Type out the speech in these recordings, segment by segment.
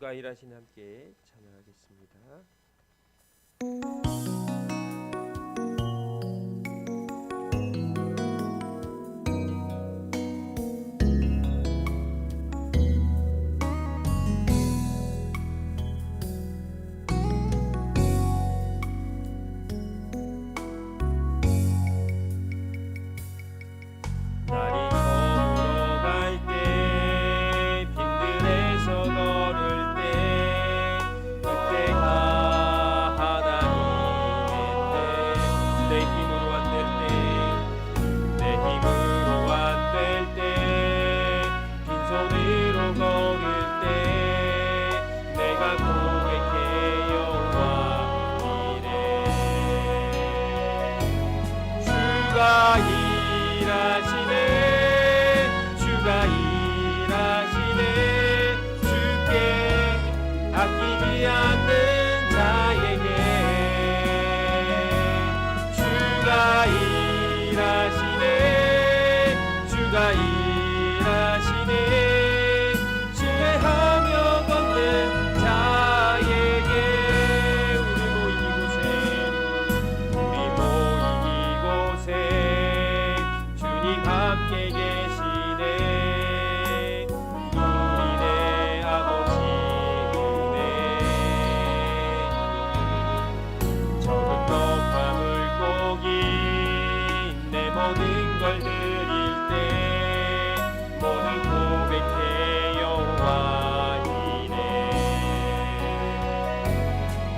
주가 일하신 함께 찬양하겠습니다.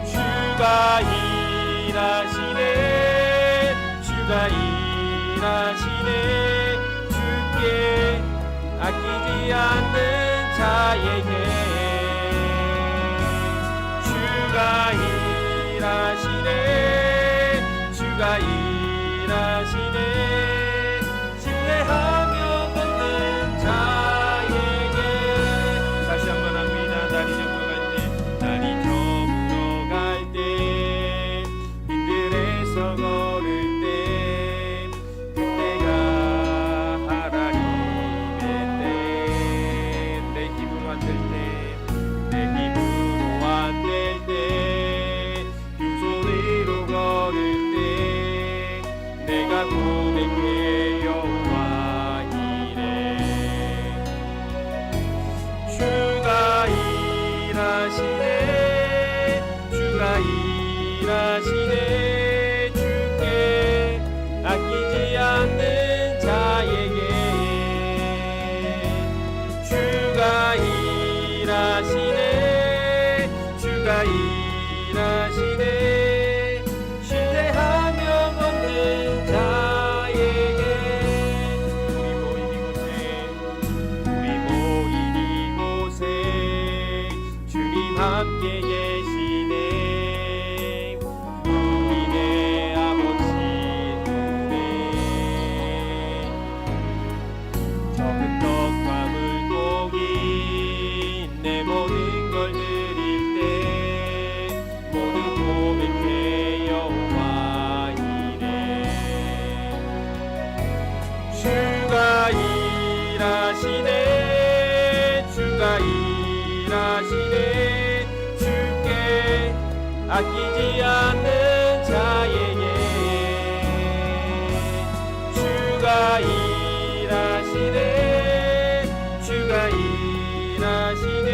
주가 일하시네 주가 일하시네 주께 아끼지 않는 자에게 주가 일하시네 주가 일하시네 신뢰하며 걷는 자에게 다시 한번 합니다. 날이 저물어 갈 때 날이 저물어 갈 때 빈들에서 걸을 때 그때가 하나님의 때 내 힘으로 안 될 때 내 힘으로 안 될 때 빈손으로 걸을 때 내가 고백해 여호와 이래 주가 일하시네 주가 일하시네 주께 아끼지 않는 자에게 주가 일하시네 주가 일하시네 신뢰하며 걷는 자에게 우리 모인 이곳에 주님 함께 계시네 우리 내 아버지 은혜 적은 떡과 물고기 내 모든 걸 드릴 때 모두 고백해 여호와 이래 주가 일하시네 주가 일하시네 주께 아끼지 않는 자에게 주가 일하시네 주가 일하시네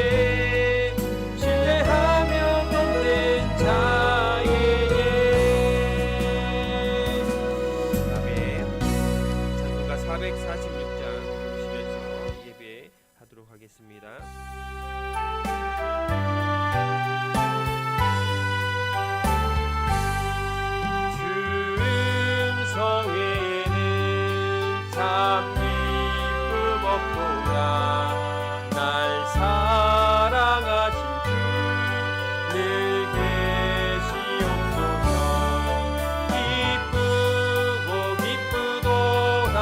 신뢰하며 걷는 자에게 아멘. 찬송가 446장 보시면서 예배하도록 하겠습니다. 주 음성에는 참 기쁨 없도다 날 사랑하신 주 늘 계시옵소서 기쁘고 기쁘도다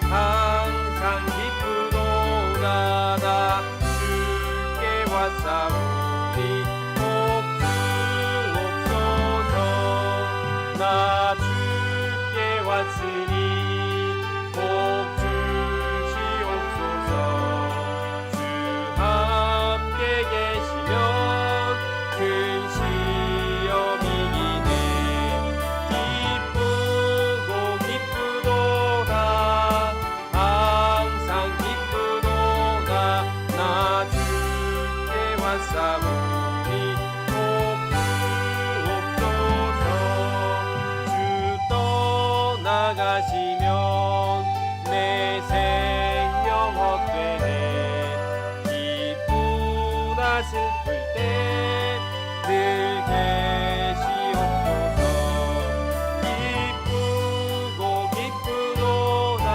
항상 기쁘도다 나 주께 왔사오니 복 주옵소서 나 주께 왔으니 복 주시옵소서 주 함께 계시 하시면 내 생명 헛되네. 기쁘나 슬플 때 늘 계시옵소서. 기쁘고 기쁘도다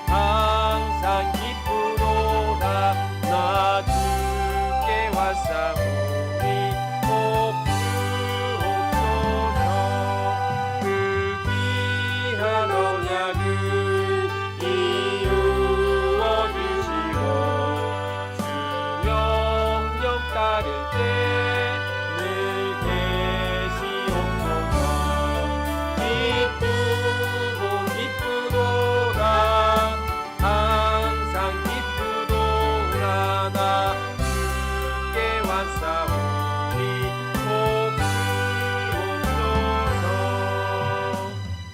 항상 기쁘도다 나 주께 왔사오니 꼭 주옵소서. 그 귀한 언약을 이루어 주시고 주 명령 따를 때 늘 계시옵소서. 기쁘고 기쁘도다 항상 기쁘도다 나 주께 왔사오니 꼭 주옵소서.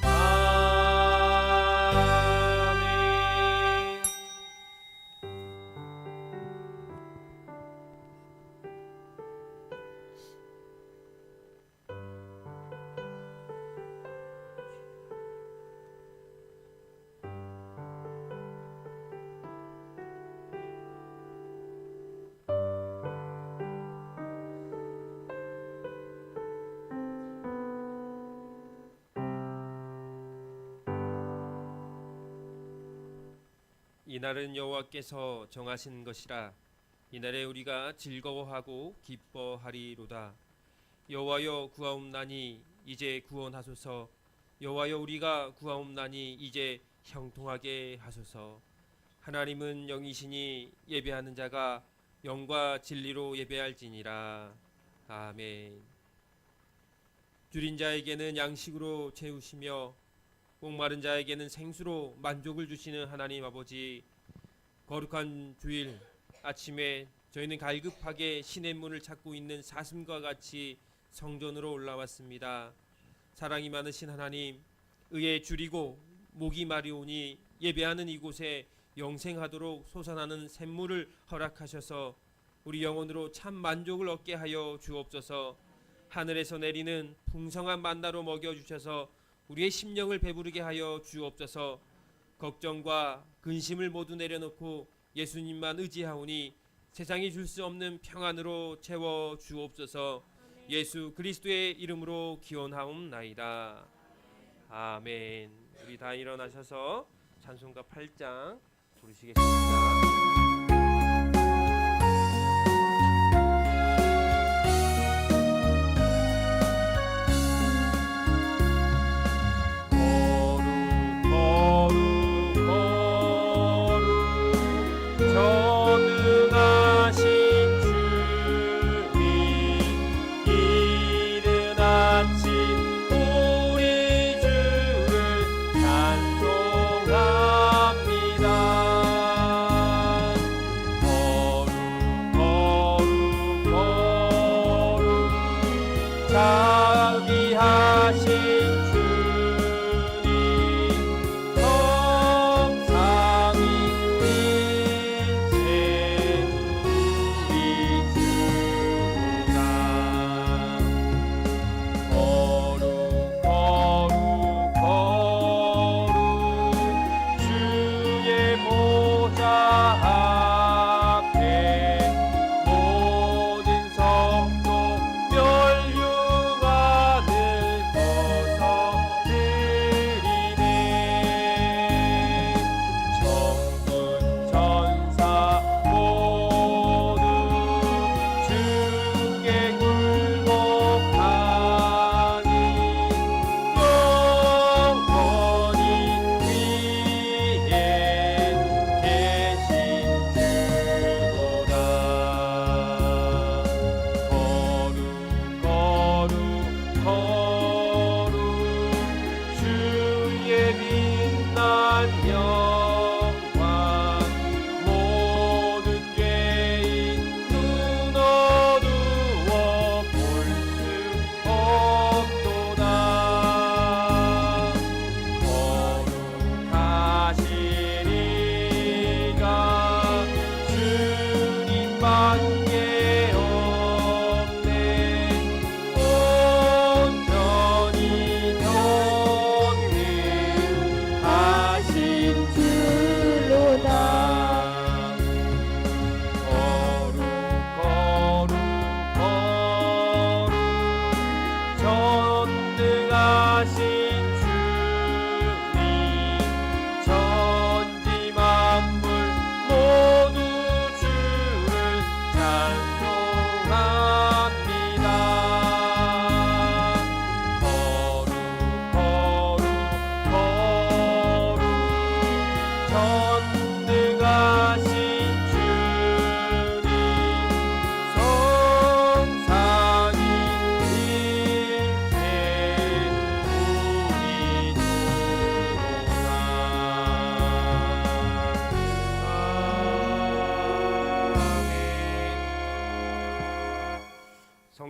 아멘. 이날은 여호와께서 정하신 것이라. 이날에 우리가 즐거워하고 기뻐하리로다. 여호와여 구하옵나니 이제 구원하소서. 여호와여 우리가 구하옵나니 이제 형통하게 하소서. 하나님은 영이시니 예배하는 자가 영과 진리로 예배할지니라. 아멘. 줄인 자에게는 양식으로 채우시며 목마른 자에게는 생수로 만족을 주시는 하나님 아버지, 거룩한 주일 아침에 저희는 갈급하게 신의 문을 찾고 있는 사슴과 같이 성전으로 올라왔습니다. 사랑이 많으신 하나님, 의에 줄이고 목이 마리오니 예배하는 이곳에 영생하도록 솟아나는 샘물을 허락하셔서 우리 영혼으로 참 만족을 얻게 하여 주옵소서. 하늘에서 내리는 풍성한 만나로 먹여주셔서 우리의 심령을 배부르게 하여 주옵소서. 걱정과 근심을 모두 내려놓고 예수님만 의지하오니 세상이 줄 수 없는 평안으로 채워 주옵소서. 예수 그리스도의 이름으로 기원하옵나이다. 아멘. 우리 다 일어나셔서 찬송가 8장 부르시겠습니다.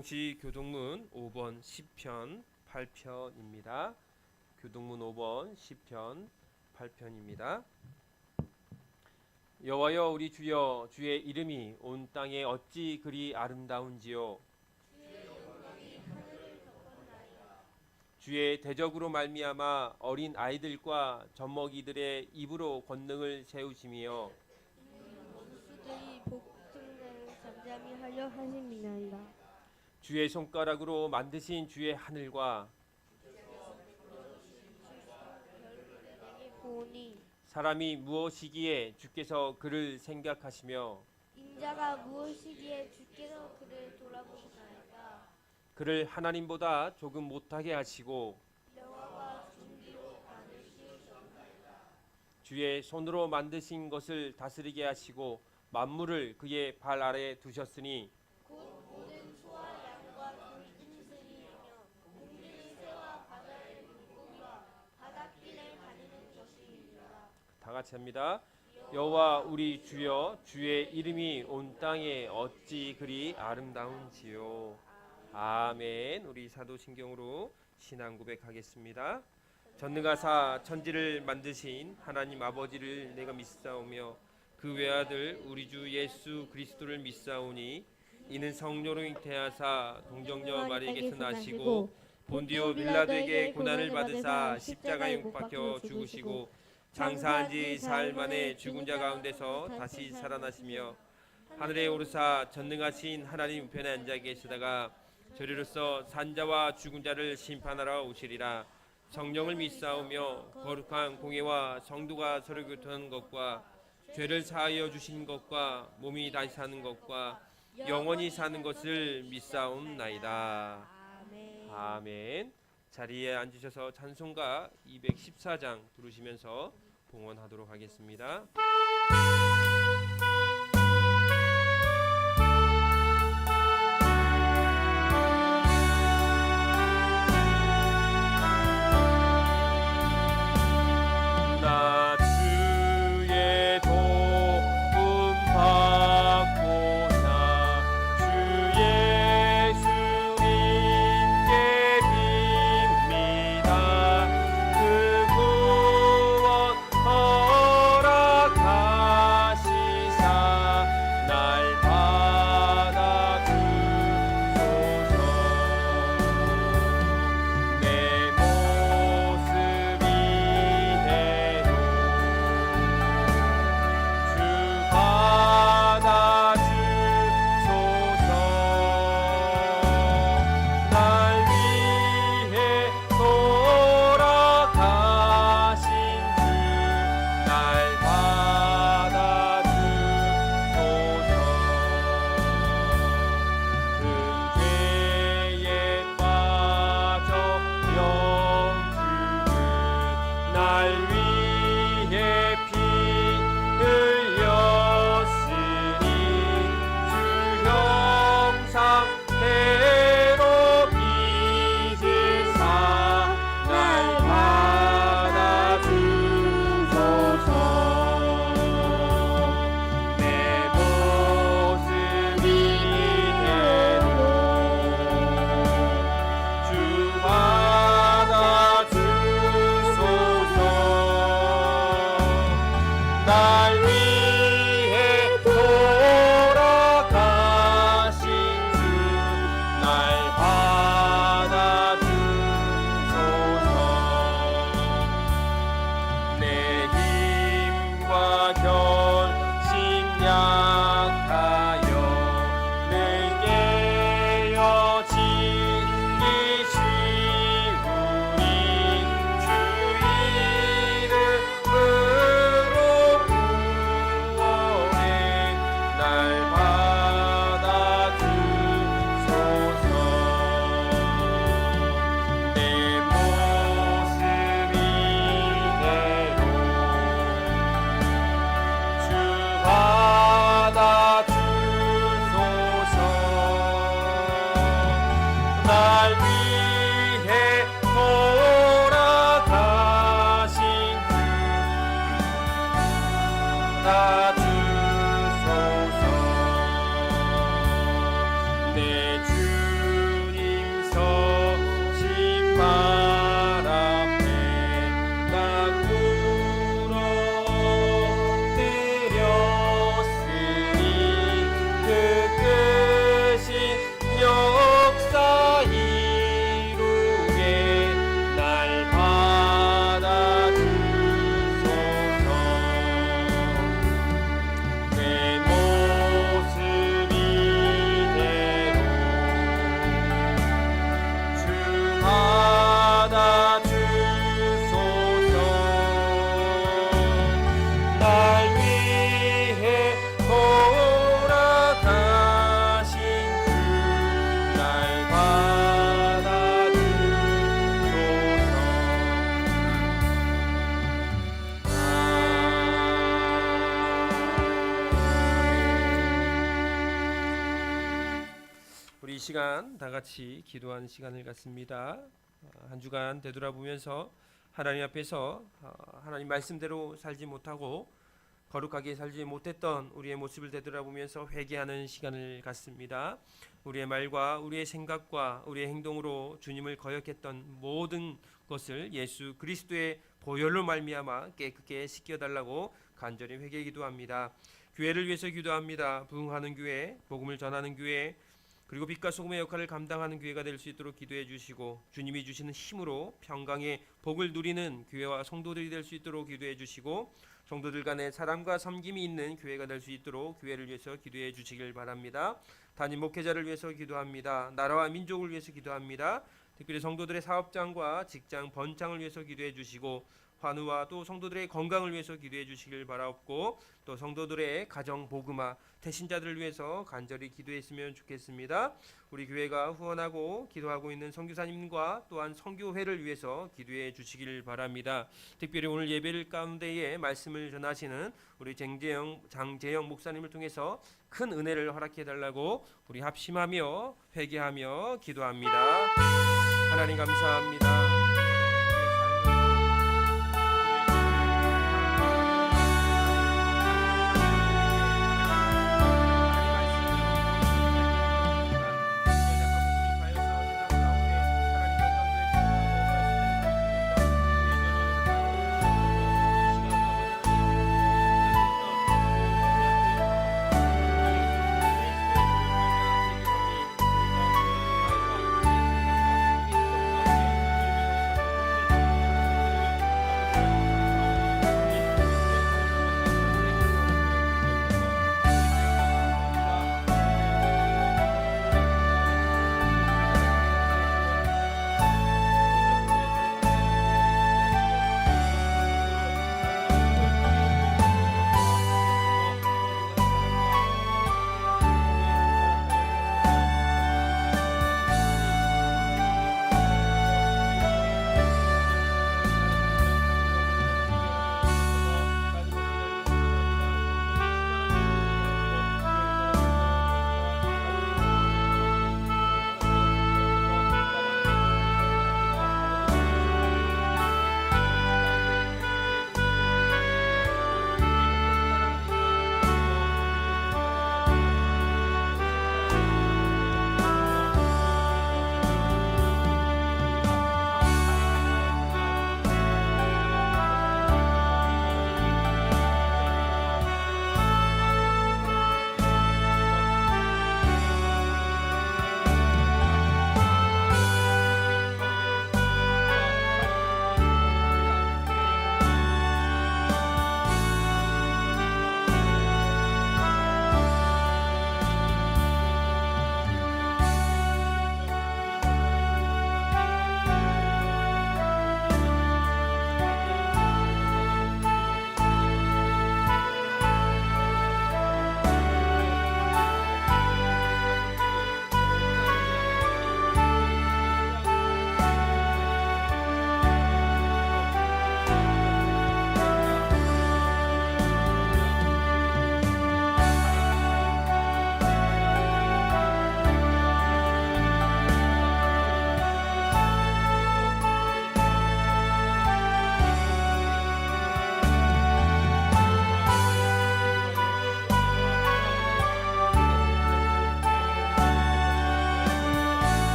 성시 교동문 5번 10편 8편입니다. 교동문 5번 10편 8편입니다. 여호와여 우리 주여, 주의 이름이 온 땅에 어찌 그리 아름다운지요. 주의 대적으로 말미암아 어린 아이들과 젖먹이들의 입으로 권능을 세우심이여. 원수들이 복종자를 잠잠히 하려 하심이나이다. 주의 손가락으로 만드신 주의 하늘과 내게 보니 사람이 무엇이기에 주께서 그를 생각하시며 인자가 무엇이기에 주께서 그를 돌아보시나이까. 그를 하나님보다 조금 못하게 하시고 여호와가 준비로 만드시옵나이다. 주의 손으로 만드신 것을 다스리게 하시고 만물을 그의 발 아래 두셨으니 곧 모든 소와 양과 들짐승이며 공중의 새와 바다의 물고기와 바닷길을 다니는 것이니라. 다 같이 합니다. 여호와 우리 주여, 주의 이름이 온 땅에 어찌 그리 아름다운지요. 아멘. 우리 사도신경으로 신앙 고백하겠습니다. 전능하사 천지를 만드신 하나님 아버지를 내가 믿사오며 그 외아들 우리 주 예수 그리스도를 믿사오니 이는 성령으로 잉태하사 동정녀 마리에게서 나시고 본디오 빌라도에게 고난을 받으사 십자가에 못 박혀 죽으시고 장사한 지 사흘 만에 죽은 자 가운데서 다시 살아나시며 하늘에 오르사 전능하신 하나님 우편에 앉아 계시다가 저리로서 산자와 죽은 자를 심판하러 오시리라. 성령을 믿사오며 거룩한 공예와 성도가 서로 교통하는 것과 죄를 사하여 주신 것과 몸이 다시 사는 것과 영원히 사는 것을 믿사옵나이다. 아멘. 아멘. 자리에 앉으셔서 찬송가 214장 부르시면서 봉헌하도록 하겠습니다. 나 주의 도움 받고자 주 예수님께 빕니다. 그 구원 허락하시사 시간 다 같이 기도하는 시간을 갖습니다. 한 주간 되돌아보면서 하나님 앞에서 하나님 말씀대로 살지 못하고 거룩하게 살지 못했던 우리의 모습을 되돌아보면서 회개하는 시간을 갖습니다. 우리의 말과 우리의 생각과 우리의 행동으로 주님을 거역했던 모든 것을 예수 그리스도의 보혈로 말미암아 깨끗게 씻겨달라고 간절히 회개 기도합니다. 교회를 위해서 기도합니다. 부흥하는 교회, 복음을 전하는 교회, 그리고 빛과 소금의 역할을 감당하는 교회가 될 수 있도록 기도해 주시고 주님이 주시는 힘으로 평강의 복을 누리는 교회와 성도들이 될 수 있도록 기도해 주시고 성도들 간의 사랑과 섬김이 있는 교회가 될 수 있도록 교회를 위해서 기도해 주시길 바랍니다. 담임 목회자를 위해서 기도합니다. 나라와 민족을 위해서 기도합니다. 특별히 성도들의 사업장과 직장 번창을 위해서 기도해 주시고 환우와 또 성도들의 건강을 위해서 기도해 주시길 바라옵고 또 성도들의 가정 복음화 태신자들을 위해서 간절히 기도했으면 좋겠습니다. 우리 교회가 후원하고 기도하고 있는 선교사님과 또한 선교회를 위해서 기도해 주시길 바랍니다. 특별히 오늘 예배를 가운데에 말씀을 전하시는 우리 장재영 목사님을 통해서 큰 은혜를 허락해 달라고 우리 합심하며 회개하며 기도합니다. 하나님 감사합니다.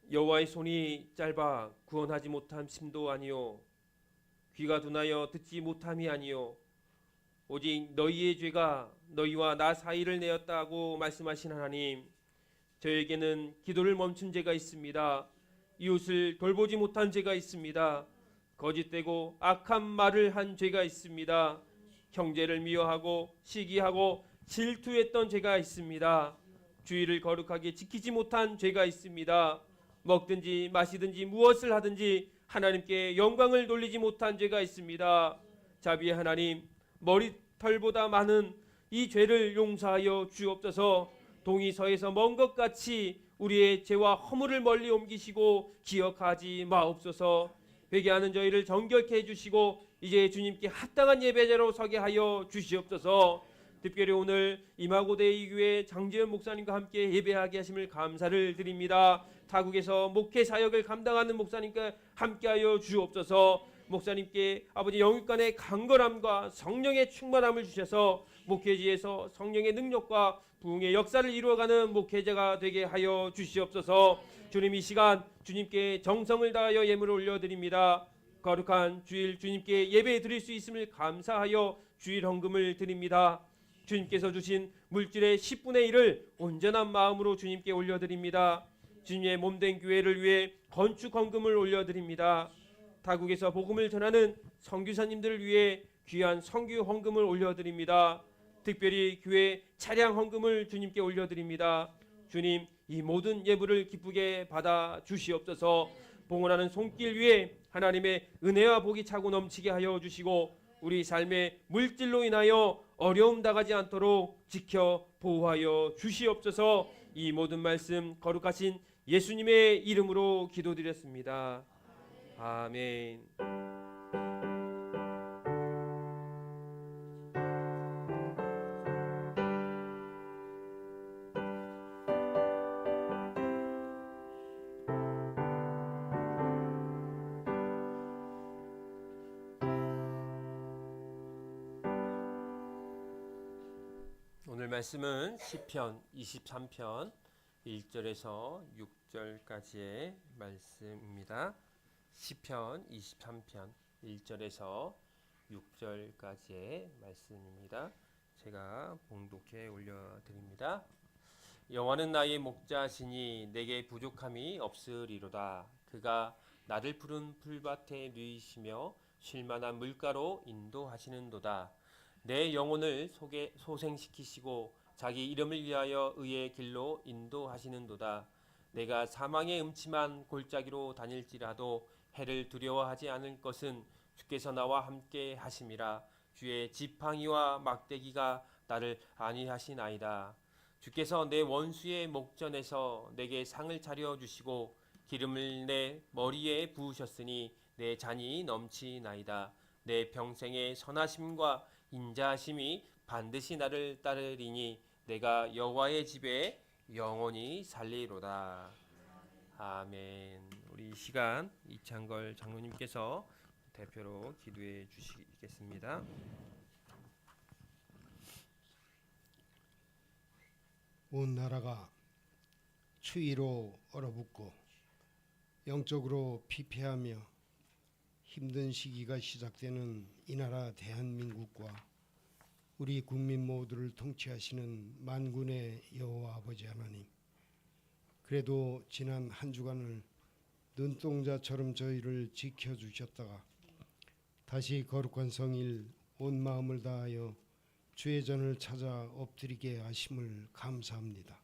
여호와의 손이 짧아 구원하지 못함심도 아니요 귀가 둔하여 듣지 못함이 아니요 오직 너희의 죄가 너희와 나 사이를 내었다고 말씀하신 하나님, 저에게는 기도를 멈춘 죄가 있습니다. 이웃을 돌보지 못한 죄가 있습니다. 거짓되고 악한 말을 한 죄가 있습니다. 형제를 미워하고 시기하고 질투했던 죄가 있습니다. 주의를 거룩하게 지키지 못한 죄가 있습니다. 먹든지 마시든지 무엇을 하든지 하나님께 영광을 돌리지 못한 죄가 있습니다. 자비의 하나님, 머리털보다 많은 이 죄를 용서하여 주옵소서. 동이 서에서 먼 것 같이 우리의 죄와 허물을 멀리 옮기시고 기억하지 마옵소서. 회개하는 저희를 정결케 해주시고 이제 주님께 합당한 예배자로 서게 하여 주시옵소서. 특별히 오늘 임하고대 교회 장재현 목사님과 함께 예배하게 하심을 감사를 드립니다. 타국에서 목회 사역을 감당하는 목사님과 함께하여 주옵소서. 목사님께 아버지 영육간의 강건함과 성령의 충만함을 주셔서 목회지에서 성령의 능력과 부흥의 역사를 이루어가는 목회자가 되게 하여 주시옵소서. 주님, 이 시간 주님께 정성을 다하여 예물을 올려드립니다. 거룩한 주일 주님께 예배 드릴 수 있음을 감사하여 주일 헌금을 드립니다. 주님께서 주신 물질의 10분의 1을 온전한 마음으로 주님께 올려드립니다. 주님의 몸된 교회를 위해 건축 헌금을 올려드립니다. 타국에서 복음을 전하는 선교사님들을 위해 귀한 선교 헌금을 올려드립니다. 특별히 교회 차량 헌금을 주님께 올려드립니다. 주님, 이 모든 예물을 기쁘게 받아 주시옵소서. 봉헌하는 손길 위에 하나님의 은혜와 복이 차고 넘치게 하여 주시고 우리 삶의 물질로 인하여 어려움 당하지 않도록 지켜 보호하여 주시옵소서. 이 모든 말씀 거룩하신 예수님의 이름으로 기도드렸습니다. 아멘. 오늘 말씀은 시편 23편 1절에서 6절까지의 말씀입니다. 시편 23편 1절에서 6절까지의 말씀입니다. 제가 봉독해 올려드립니다. 여호와는 나의 목자시니 내게 부족함이 없으리로다. 그가 나를 푸른 풀밭에 누이시며 쉴만한 물가로 인도하시는도다. 내 영혼을 소생시키시고 자기 이름을 위하여 의의 길로 인도하시는도다. 내가 사망의 음침한 골짜기로 다닐지라도 해를 두려워하지 않을 것은 주께서 나와 함께 하심이라. 주의 지팡이와 막대기가 나를 안위하시나이다. 주께서 내 원수의 목전에서 내게 상을 차려주시고 기름을 내 머리에 부으셨으니 내 잔이 넘치나이다. 내 평생의 선하심과 인자하심이 반드시 나를 따르리니 내가 여호와의 집에 영원히 살리로다. 아멘. 우리 이 시간 이창걸 장로님께서 대표로 기도해 주시겠습니다. 온 나라가 추위로 얼어붙고 영적으로 피폐하며 힘든 시기가 시작되는 이 나라 대한민국과 우리 국민 모두를 통치하시는 만군의 여호와 아버지 하나님, 그래도 지난 한 주간을 눈동자처럼 저희를 지켜주셨다가 다시 거룩한 성일 온 마음을 다하여 주의 전을 찾아 엎드리게 하심을 감사합니다.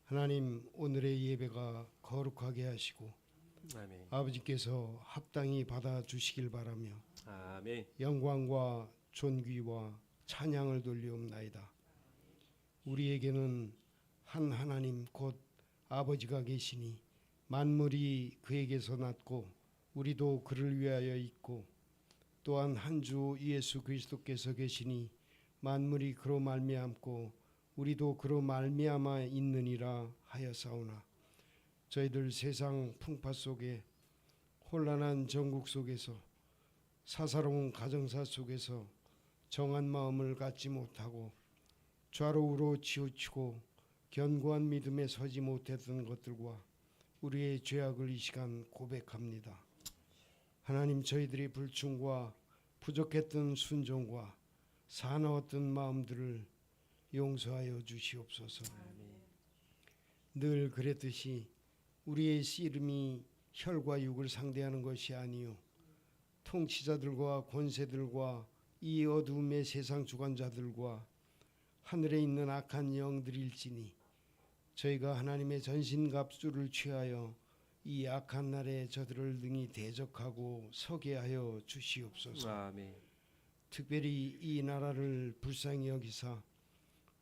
하나님, 오늘의 예배가 거룩하게 하시고 아멘. 아버지께서 합당히 받아주시길 바라며 아멘. 영광과 존귀와 찬양을 돌리옵나이다. 우리에게는 한 하나님 곧 아버지가 계시니 만물이 그에게서 났고 우리도 그를 위하여 있고 또한 한 주 예수 그리스도께서 계시니 만물이 그로 말미암고 우리도 그로 말미암아 있느니라 하였사오나 저희들 세상 풍파 속에 혼란한 전국 속에서 사사로운 가정사 속에서 정한 마음을 갖지 못하고 좌로우로 치우치고 견고한 믿음에 서지 못했던 것들과 우리의 죄악을 이 시간 고백합니다. 하나님, 저희들이 불충과 부족했던 순종과 사나웠던 마음들을 용서하여 주시옵소서. 늘 그랬듯이 우리의 씨름이 혈과 육을 상대하는 것이 아니요 통치자들과 권세들과 이 어두움의 세상 주관자들과 하늘에 있는 악한 영들일지니 저희가 하나님의 전신갑주를 취하여 이 악한 날에 저들을 능히 대적하고 서게 하여 주시옵소서. 아멘. 특별히 이 나라를 불쌍히 여기사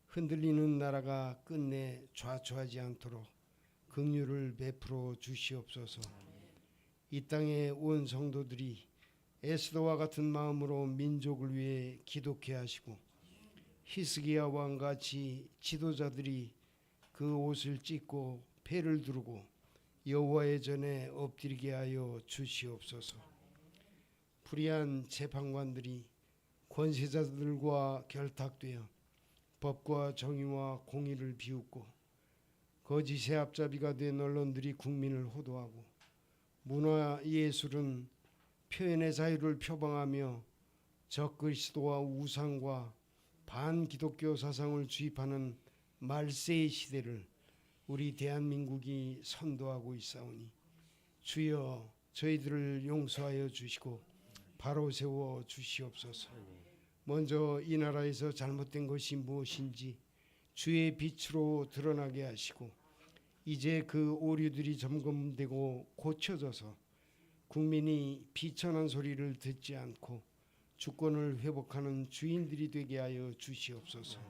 흔들리는 나라가 끝내 좌초하지 않도록 긍휼을 베풀어 주시옵소서. 이 땅의 온 성도들이 에스더와 같은 마음으로 민족을 위해 기도케 하시고 히스기야 왕같이 지도자들이 그 옷을 찢고 패를 두르고 여호와의 전에 엎드리게 하여 주시옵소서. 불의한 재판관들이 권세자들과 결탁되어 법과 정의와 공의를 비웃고 거짓의 앞잡이가 된 언론들이 국민을 호도하고 문화 예술은 표현의 자유를 표방하며 적그리스도와 우상과 반기독교 사상을 주입하는 말세의 시대를 우리 대한민국이 선도하고 있사오니 주여 저희들을 용서하여 주시고 바로 세워 주시옵소서. 먼저 이 나라에서 잘못된 것이 무엇인지 주의 빛으로 드러나게 하시고 이제 그 오류들이 점검되고 고쳐져서 국민이 비천한 소리를 듣지 않고 주권을 회복하는 주인들이 되게 하여 주시옵소서.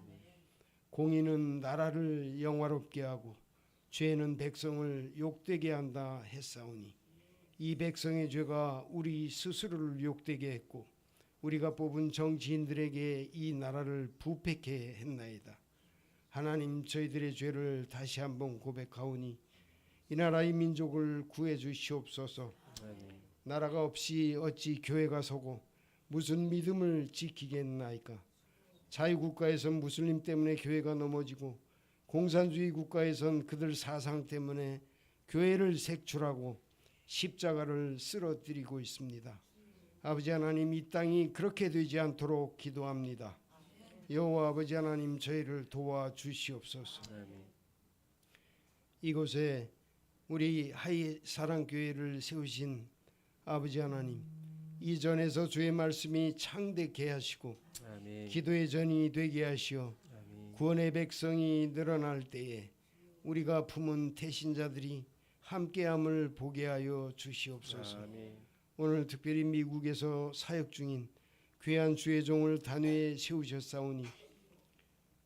공의는 나라를 영화롭게 하고 죄는 백성을 욕되게 한다 했사오니 이 백성의 죄가 우리 스스로를 욕되게 했고 우리가 뽑은 정치인들에게 이 나라를 부패케 했나이다. 하나님 저희들의 죄를 다시 한번 고백하오니 이 나라의 민족을 구해 주시옵소서. 나라가 없이 어찌 교회가 서고 무슨 믿음을 지키겠나이까. 자유국가에선 무슬림 때문에 교회가 넘어지고 공산주의 국가에선 그들 사상 때문에 교회를 색출하고 십자가를 쓰러뜨리고 있습니다. 아버지 하나님 이 땅이 그렇게 되지 않도록 기도합니다. 여호와 아버지 하나님 저희를 도와주시옵소서. 이곳에 우리 하이 사랑교회를 세우신 아버지 하나님 이전에서 주의 말씀이 창대케 하시고 아멘. 기도의 전이 되게 하시어 아멘. 구원의 백성이 늘어날 때에 우리가 품은 태신자들이 함께함을 보게 하여 주시옵소서. 아멘. 오늘 특별히 미국에서 사역 중인 귀한 주의 종을 단회에 세우셨사오니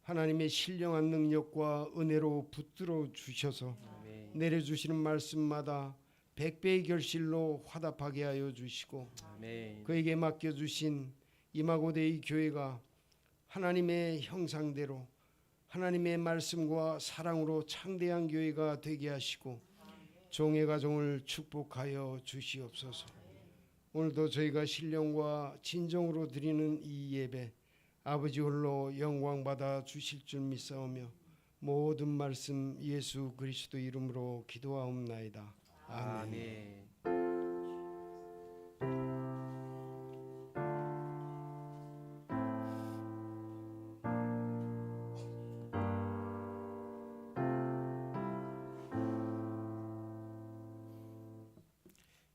하나님의 신령한 능력과 은혜로 붙들어 주셔서 아멘. 내려주시는 말씀마다 100배의 결실로 화답하게 하여 주시고 아멘. 그에게 맡겨주신 이마고대의 교회가 하나님의 형상대로 하나님의 말씀과 사랑으로 창대한 교회가 되게 하시고 종의 가정을 축복하여 주시옵소서. 오늘도 저희가 신령과 진정으로 드리는 이 예배 아버지 홀로 영광 받아 주실 줄 믿사오며 모든 말씀 예수 그리스도 이름으로 기도하옵나이다. 아멘. 아멘.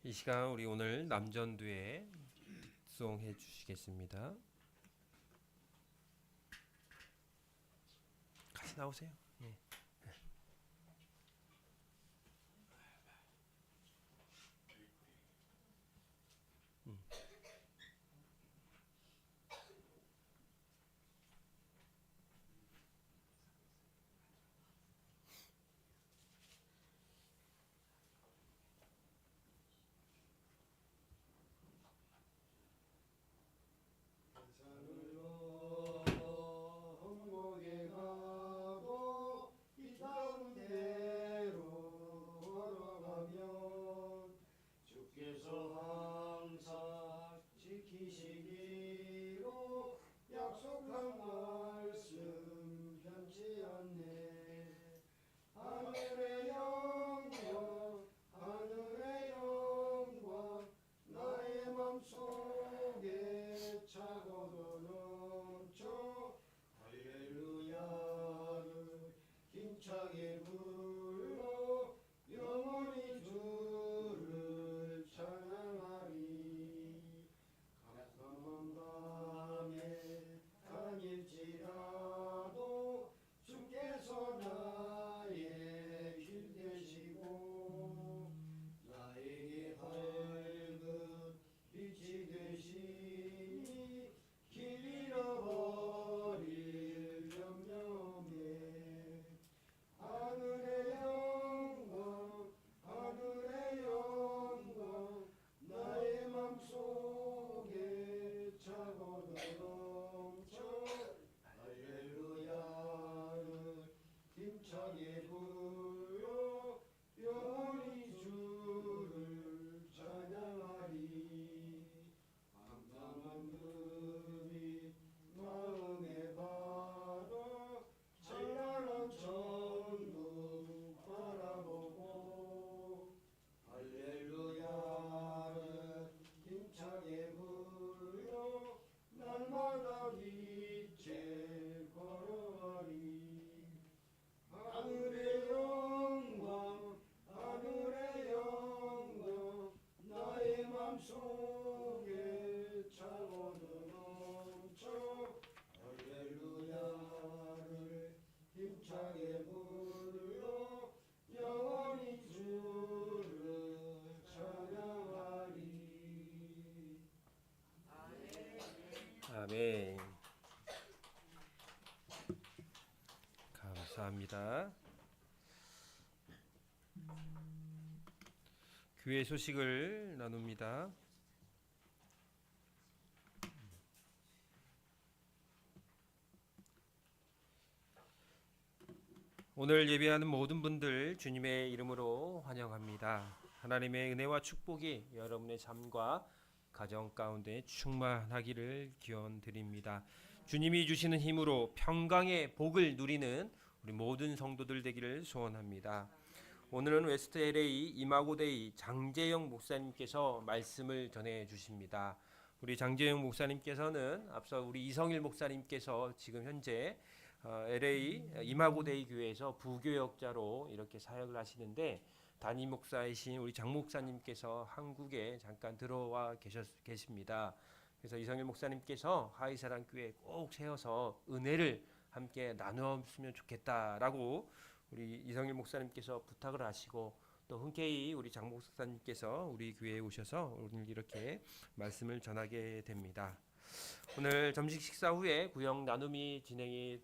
이 시간 우리 오늘 남전두에 독송해 주시겠습니다. 같이 나오세요. 예. 험곡에 가도 이 가운데로 걸어가면 주께서 항상 지키시기로 약속한 말씀 변치 않네. 하늘의 영광 하늘의 영광 나의 맘속에 차고도 넘쳐 할렐루야를 힘차게 불러 영원히 주를 찬양하리. 힘차게 부르려 영원히 주를 찬양하리. 감사한 듯이 마음에 받아 찬란한 천국 바라보고 할렐루야를 힘차게 부르려 날마다 빛에 걸어가리. 하늘의 영광 하늘의 영광 나의 맘속에 차고는 넘쳐 할렐루야를 힘차게 부르려 영원히 주를 찬양하리. 아멘. 감사합니다. 교회 소식을 나눕니다. 오늘 예배하는 모든 분들 주님의 이름으로 환영합니다. 하나님의 은혜와 축복이 여러분의 삶과 가정 가운데 충만하기를 기원드립니다. 주님이 주시는 힘으로 평강의 복을 누리는 우리 모든 성도들 되기를 소원합니다. 오늘은 웨스트 LA 이마고데이 장재영 목사님께서 말씀을 전해 주십니다. 우리 장재영 목사님께서는 앞서 우리 이성일 목사님께서 지금 현재 LA 이마고데이 교회에서 부교역자로 이렇게 사역을 하시는데, 담임 목사이신 우리 장 목사님께서 한국에 잠깐 들어와 계십니다. 그래서 이성일 목사님께서 하이사랑 교회 꼭 세워서 은혜를 함께 나누었으면 좋겠다라고 우리 이성일 목사님께서 부탁을 하시고, 또 흔쾌히 우리 장 목사님께서 우리 교회에 오셔서 오늘 이렇게 말씀을 전하게 됩니다. 오늘 점심 식사 후에 구역 나눔이 진행이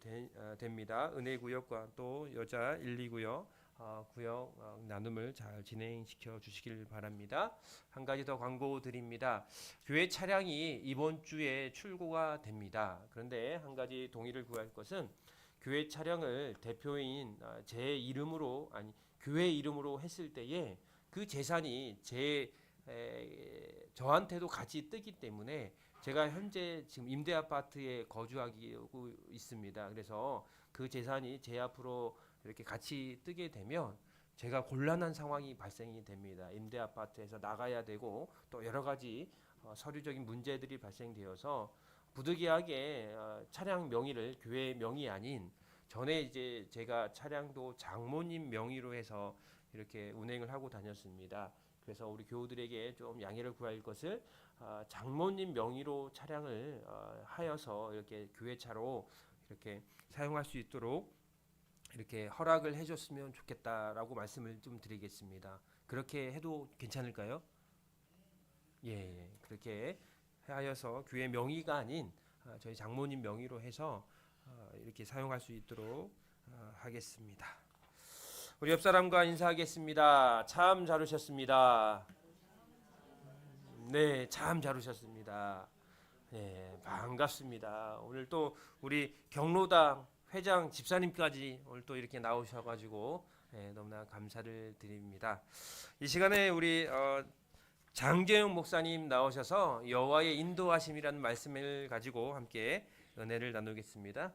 됩니다. 은혜 구역과 또 여자 1, 2구역 구역 나눔을 잘 진행시켜 주시길 바랍니다. 한 가지 더 광고 드립니다. 교회 차량이 이번 주에 출고가 됩니다. 그런데 한 가지 동의를 구할 것은, 교회 차량을 대표인 제 이름으로, 아니 교회 이름으로 했을 때에 그 재산이 저한테도 같이 뜨기 때문에, 제가 현재 지금 임대 아파트에 거주하고 있습니다. 그래서 그 재산이 제 앞으로 이렇게 같이 뜨게 되면 제가 곤란한 상황이 발생이 됩니다. 임대 아파트에서 나가야 되고 또 여러 가지 서류적인 문제들이 발생되어서 부득이하게 차량 명의를 교회 명의 아닌, 전에 이제 제가 차량도 장모님 명의로 해서 이렇게 운행을 하고 다녔습니다. 그래서 우리 교우들에게 좀 양해를 구할 것을, 장모님 명의로 차량을 하여서 이렇게 교회 차로 이렇게 사용할 수 있도록 이렇게 허락을 해줬으면 좋겠다라고 말씀을 좀 드리겠습니다. 그렇게 해도 괜찮을까요? 예, 그렇게 하여서 교회 명의가 아닌 저희 장모님 명의로 해서 이렇게 사용할 수 있도록 하겠습니다. 우리 옆 사람과 인사하겠습니다. 참 잘 오셨습니다. 네, 참 잘 오셨습니다. 네, 반갑습니다. 오늘 또 우리 경로당 회장 집사님까지 오늘 또 이렇게 나오셔가지고 너무나 감사를 드립니다. 이 시간에 우리 장재영 목사님 나오셔서 여호와의 인도하심이라는 말씀을 가지고 함께 은혜를 나누겠습니다.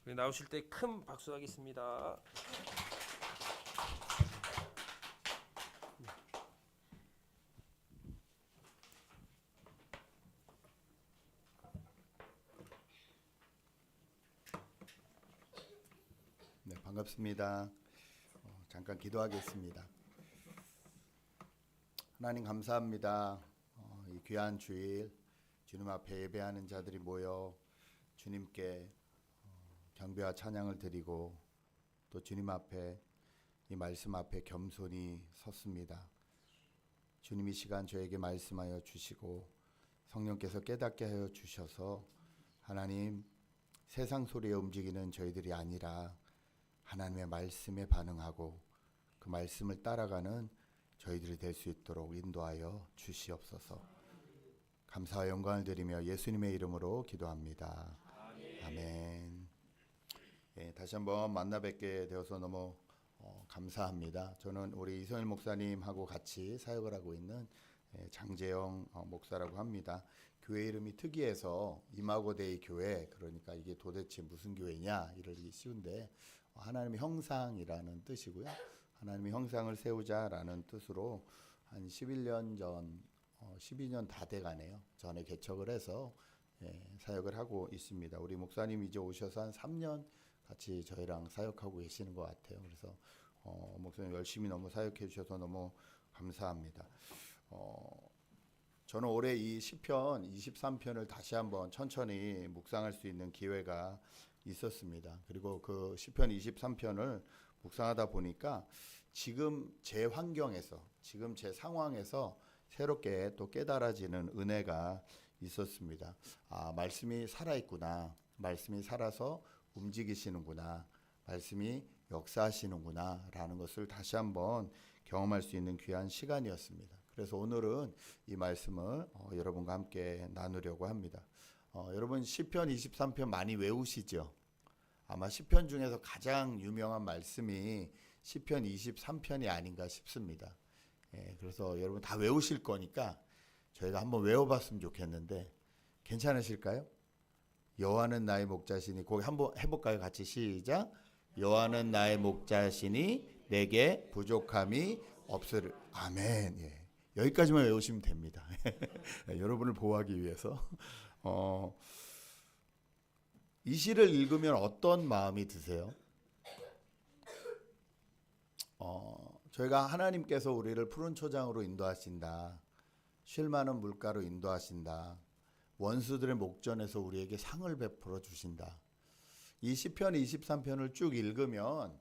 우리 나오실 때 큰 박수 하겠습니다. 네, 반갑습니다. 잠깐 기도하겠습니다. 하나님 감사합니다. 이 귀한 주일 주님 앞에 예배하는 자들이 모여 주님께 경배와 찬양을 드리고 또 주님 앞에 이 말씀 앞에 겸손히 섰습니다. 주님 이 시간 저에게 말씀하여 주시고 성령께서 깨닫게 하여 주셔서 하나님 세상 소리에 움직이는 저희들이 아니라 하나님의 말씀에 반응하고 그 말씀을 따라가는 저희들이 될 수 있도록 인도하여 주시옵소서. 감사와 영광을 드리며 예수님의 이름으로 기도합니다. 아멘. 다시 한번 만나 뵙게 되어서 너무 감사합니다. 저는 우리 이성일 목사님하고 같이 사역을 하고 있는 장재영 목사라고 합니다. 교회 이름이 특이해서 이마고데이 교회, 그러니까 이게 도대체 무슨 교회냐 이러기 쉬운데 하나님의 형상이라는 뜻이고요. 하나님의 형상을 세우자라는 뜻으로 한 11년 전, 12년 다 돼가네요. 전에 개척을 해서 사역을 하고 있습니다. 우리 목사님 이제 오셔서 한 3년 같이 저희랑 사역하고 계시는 것 같아요. 그래서 목사님 열심히 너무 사역해 주셔서 너무 감사합니다. 저는 올해 이 시편 23편을 다시 한번 천천히 묵상할 수 있는 기회가 있었습니다. 그리고 그 시편 23편을 묵상하다 보니까 지금 제 환경에서, 지금 제 상황에서 새롭게 또 깨달아지는 은혜가 있었습니다. 아, 말씀이 살아있구나. 말씀이 살아서 움직이시는구나. 말씀이 역사하시는구나 라는 것을 다시 한번 경험할 수 있는 귀한 시간이었습니다. 그래서 오늘은 이 말씀을 여러분과 함께 나누려고 합니다. 여러분 시편 23편 많이 외우시죠? 아마 시편 중에서 가장 유명한 말씀이 시편 23편이 아닌가 싶습니다. 그래서 여러분 다 외우실 거니까 저희가 한번 외워봤으면 좋겠는데 괜찮으실까요? 여호와는 나의 목자시니, 거기 한번 해볼까요? 같이 시작. 여호와는 나의 목자시니 내게 부족함이 없으리. 아멘. 예. 여기까지만 외우시면 됩니다. 여러분을 보호하기 위해서. 이 시를 읽으면 어떤 마음이 드세요? 저희가 하나님께서 우리를 푸른 초장으로 인도하신다. 쉴 만한 물가로 인도하신다. 원수들의 목전에서 우리에게 상을 베풀어 주신다. 이 시편 23편을 쭉 읽으면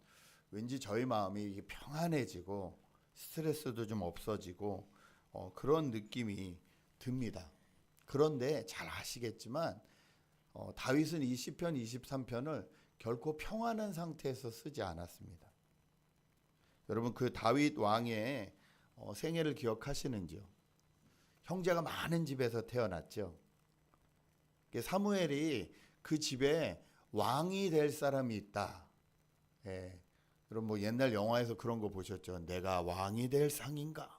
왠지 저희 마음이 평안해지고 스트레스도 좀 없어지고 그런 느낌이 듭니다. 그런데 잘 아시겠지만 다윗은 이 시편 23편을 결코 평안한 상태에서 쓰지 않았습니다. 여러분 그 다윗 왕의 생애를 기억하시는지요? 형제가 많은 집에서 태어났죠. 사무엘이 그 집에 왕이 될 사람이 있다. 예. 여러분 뭐 옛날 영화에서 그런 거 보셨죠? 내가 왕이 될 상인가?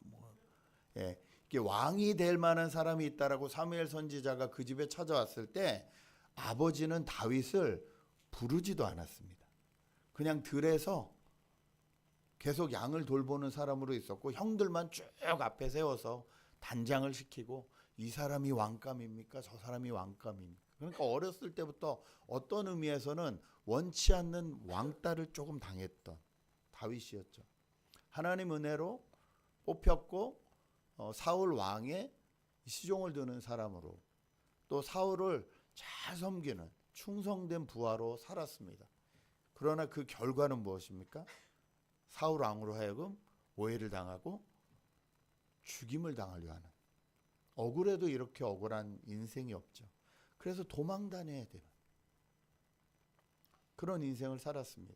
예. 이게 왕이 될 만한 사람이 있다라고 사무엘 선지자가 그 집에 찾아왔을 때 아버지는 다윗을 부르지도 않았습니다. 그냥 들에서 계속 양을 돌보는 사람으로 있었고 형들만 쭉 앞에 세워서 단장을 시키고 이 사람이 왕감입니까? 저 사람이 왕감입니까? 그러니까 어렸을 때부터 어떤 의미에서는 원치 않는 왕따를 조금 당했던 다윗이었죠. 하나님 은혜로 뽑혔고 사울 왕의 시종을 드는 사람으로 또 사울을 잘 섬기는 충성된 부하로 살았습니다. 그러나 그 결과는 무엇입니까? 사울 왕으로 하여금 오해를 당하고 죽임을 당하려 하는, 억울해도 이렇게 억울한 인생이 없죠. 그래서 도망 다녀야 되는 그런 인생을 살았습니다.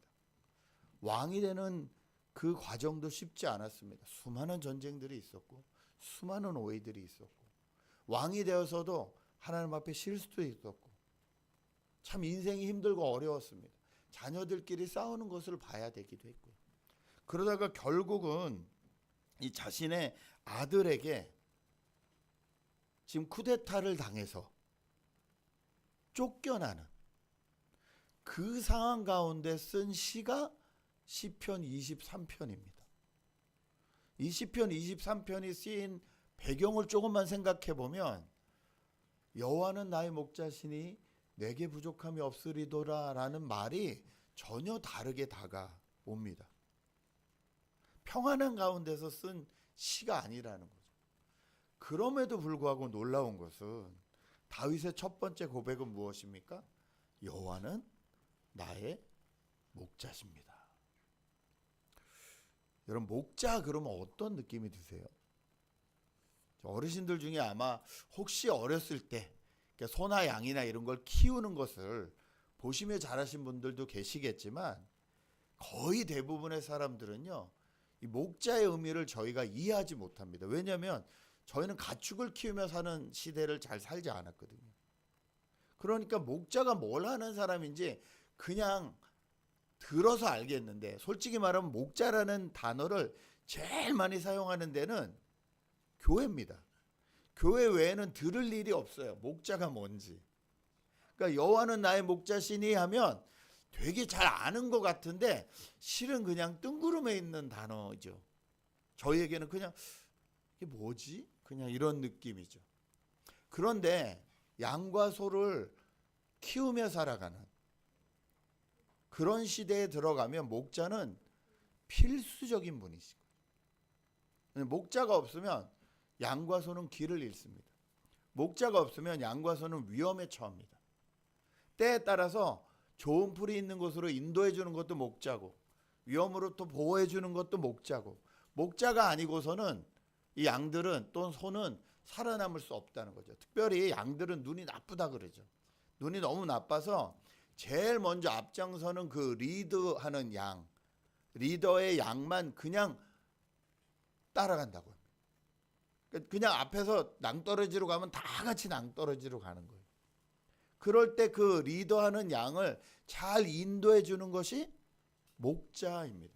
왕이 되는 그 과정도 쉽지 않았습니다. 수많은 전쟁들이 있었고 수많은 오해들이 있었고 왕이 되어서도 하나님 앞에 실수도 있었고 참 인생이 힘들고 어려웠습니다. 자녀들끼리 싸우는 것을 봐야 되기도 했고요. 그러다가 결국은 이 자신의 아들에게 지금 쿠데타를 당해서 쫓겨나는 그 상황 가운데 쓴 시가 시편 23편입니다. 이 시편 23편이 쓰인 배경을 조금만 생각해 보면 여호와는 나의 목자시니 내게 부족함이 없으리도다 라는 말이 전혀 다르게 다가옵니다. 평안한 가운데서 쓴 시가 아니라는 거죠. 그럼에도 불구하고 놀라운 것은 다윗의 첫 번째 고백은 무엇입니까? 여호와는 나의 목자십니다. 여러분 목자 그러면 어떤 느낌이 드세요? 어르신들 중에 아마 혹시 어렸을 때 소나 양이나 이런 걸 키우는 것을 보시며 자라신 분들도 계시겠지만 거의 대부분의 사람들은요 이 목자의 의미를 저희가 이해하지 못합니다. 왜냐하면 저희는 가축을 키우며 사는 시대를 잘 살지 않았거든요. 그러니까 목자가 뭘 하는 사람인지 그냥 들어서 알겠는데 솔직히 말하면 목자라는 단어를 제일 많이 사용하는 데는 교회입니다. 교회 외에는 들을 일이 없어요. 목자가 뭔지. 그러니까 여호와는 나의 목자시니 하면 되게 잘 아는 것 같은데 실은 그냥 뜬구름에 있는 단어죠. 저희에게는 그냥 이게 뭐지? 그냥 이런 느낌이죠. 그런데 양과 소를 키우며 살아가는 그런 시대에 들어가면 목자는 필수적인 분이시고, 목자가 없으면 양과 소는 길을 잃습니다. 목자가 없으면 양과 소는 위험에 처합니다. 때에 따라서 좋은 풀이 있는 곳으로 인도해 주는 것도 목자고, 위험으로부터 보호해 주는 것도 목자고, 목자가 아니고서는 이 양들은 또는 소는 살아남을 수 없다는 거죠. 특별히 양들은 눈이 나쁘다 그러죠. 눈이 너무 나빠서 제일 먼저 앞장서는 그 리드하는 양, 리더의 양만 그냥 따라간다고 합니다. 그냥 앞에서 낭떠러지로 가면 다 같이 낭떠러지로 가는 거예요. 그럴 때 그 리더하는 양을 잘 인도해 주는 것이 목자입니다.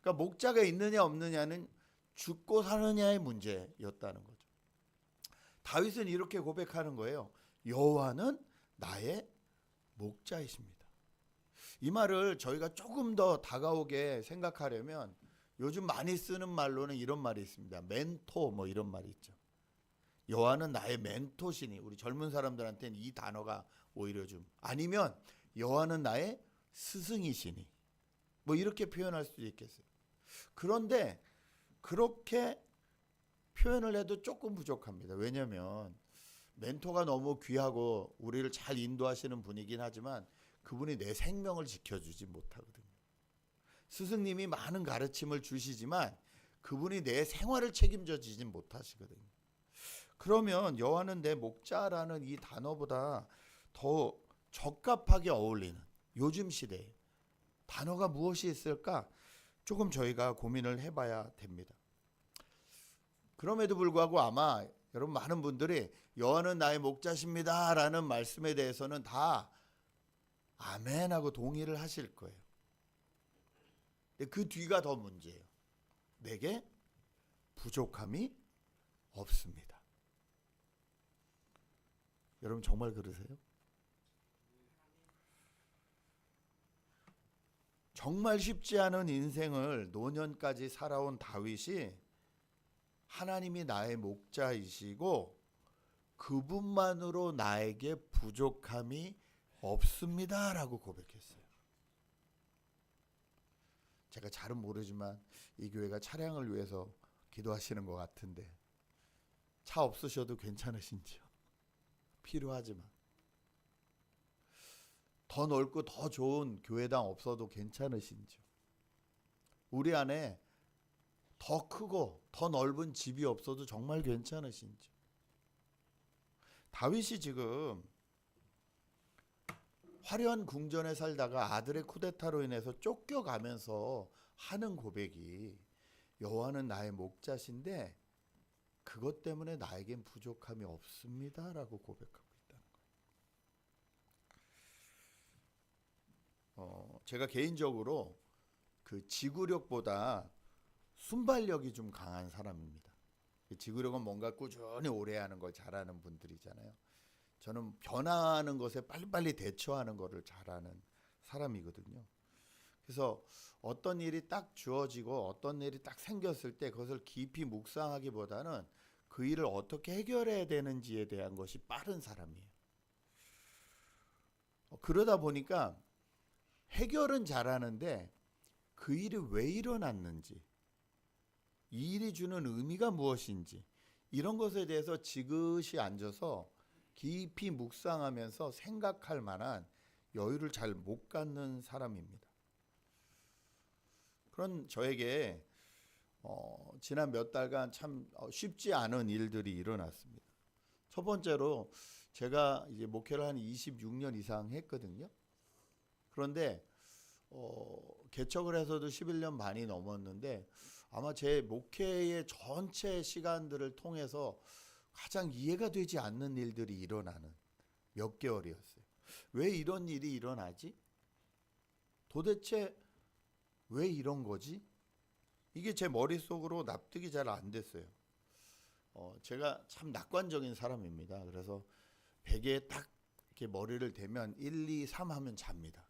그러니까 목자가 있느냐 없느냐는 죽고 사느냐의 문제였다는 거죠. 다윗은 이렇게 고백하는 거예요. 여호와는 나의 목자이십니다. 이 말을 저희가 조금 더 다가오게 생각하려면 요즘 많이 쓰는 말로는 이런 말이 있습니다. 멘토 뭐 이런 말이 있죠. 여호와는 나의 멘토시니. 우리 젊은 사람들한테는 이 단어가 오히려 좀, 아니면 여호와는 나의 스승이시니 뭐 이렇게 표현할 수도 있겠어요. 그런데 그렇게 표현을 해도 조금 부족합니다. 왜냐하면 멘토가 너무 귀하고 우리를 잘 인도하시는 분이긴 하지만 그분이 내 생명을 지켜주지 못하거든요. 스승님이 많은 가르침을 주시지만 그분이 내 생활을 책임져 주지 못하시거든요. 그러면 여호와는 내 목자라는 이 단어보다 더 적합하게 어울리는 요즘 시대에 단어가 무엇이 있을까? 조금 저희가 고민을 해봐야 됩니다. 그럼에도 불구하고 아마 여러분 많은 분들이 여호와는 나의 목자십니다 라는 말씀에 대해서는 다 아멘하고 동의를 하실 거예요. 근데 그 뒤가 더 문제예요. 내게 부족함이 없습니다. 여러분 정말 그러세요? 정말 쉽지 않은 인생을 노년까지 살아온 다윗이 하나님이 나의 목자이시고 그분만으로 나에게 부족함이 없습니다 라고 고백했어요. 제가 잘은 모르지만 이 교회가 차량을 위해서 기도하시는 것 같은데 차 없으셔도 괜찮으신지요? 필요하지만 더 넓고 더 좋은 교회당 없어도 괜찮으신지요? 우리 안에 더 크고 더 넓은 집이 없어도 정말 괜찮으신지요? 다윗이 지금 화려한 궁전에 살다가 아들의 쿠데타로 인해서 쫓겨가면서 하는 고백이 여호와는 나의 목자신데 그것 때문에 나에겐 부족함이 없습니다라고 고백하고 있다는 거예요. 제가 개인적으로 그 지구력보다 순발력이 좀 강한 사람입니다. 지구력은 뭔가 꾸준히 오래 하는 걸 잘하는 분들이잖아요. 저는 변화하는 것에 빨리빨리 대처하는 것을 잘하는 사람이거든요. 그래서 어떤 일이 딱 주어지고 어떤 일이 딱 생겼을 때 그것을 깊이 묵상하기보다는 그 일을 어떻게 해결해야 되는지에 대한 것이 빠른 사람이에요. 그러다 보니까 해결은 잘하는데 그 일이 왜 일어났는지, 이 일이 주는 의미가 무엇인지 이런 것에 대해서 지그시 앉아서 깊이 묵상하면서 생각할 만한 여유를 잘 못 갖는 사람입니다. 그런 저에게 지난 몇 달간 참 쉽지 않은 일들이 일어났습니다. 첫 번째로 제가 이제 목회를 한 26년 이상 했거든요. 그런데 개척을 해서도 11년 반이 넘었는데 아마 제 목회의 전체 시간들을 통해서 가장 이해가 되지 않는 일들이 일어나는 몇 개월이었어요. 왜 이런 일이 일어나지? 도대체 왜 이런 거지? 이게 제 머릿속으로 납득이 잘 안 됐어요. 제가 참 낙관적인 사람입니다. 그래서 베개에 딱 이렇게 머리를 대면 1, 2, 3 하면 잡니다.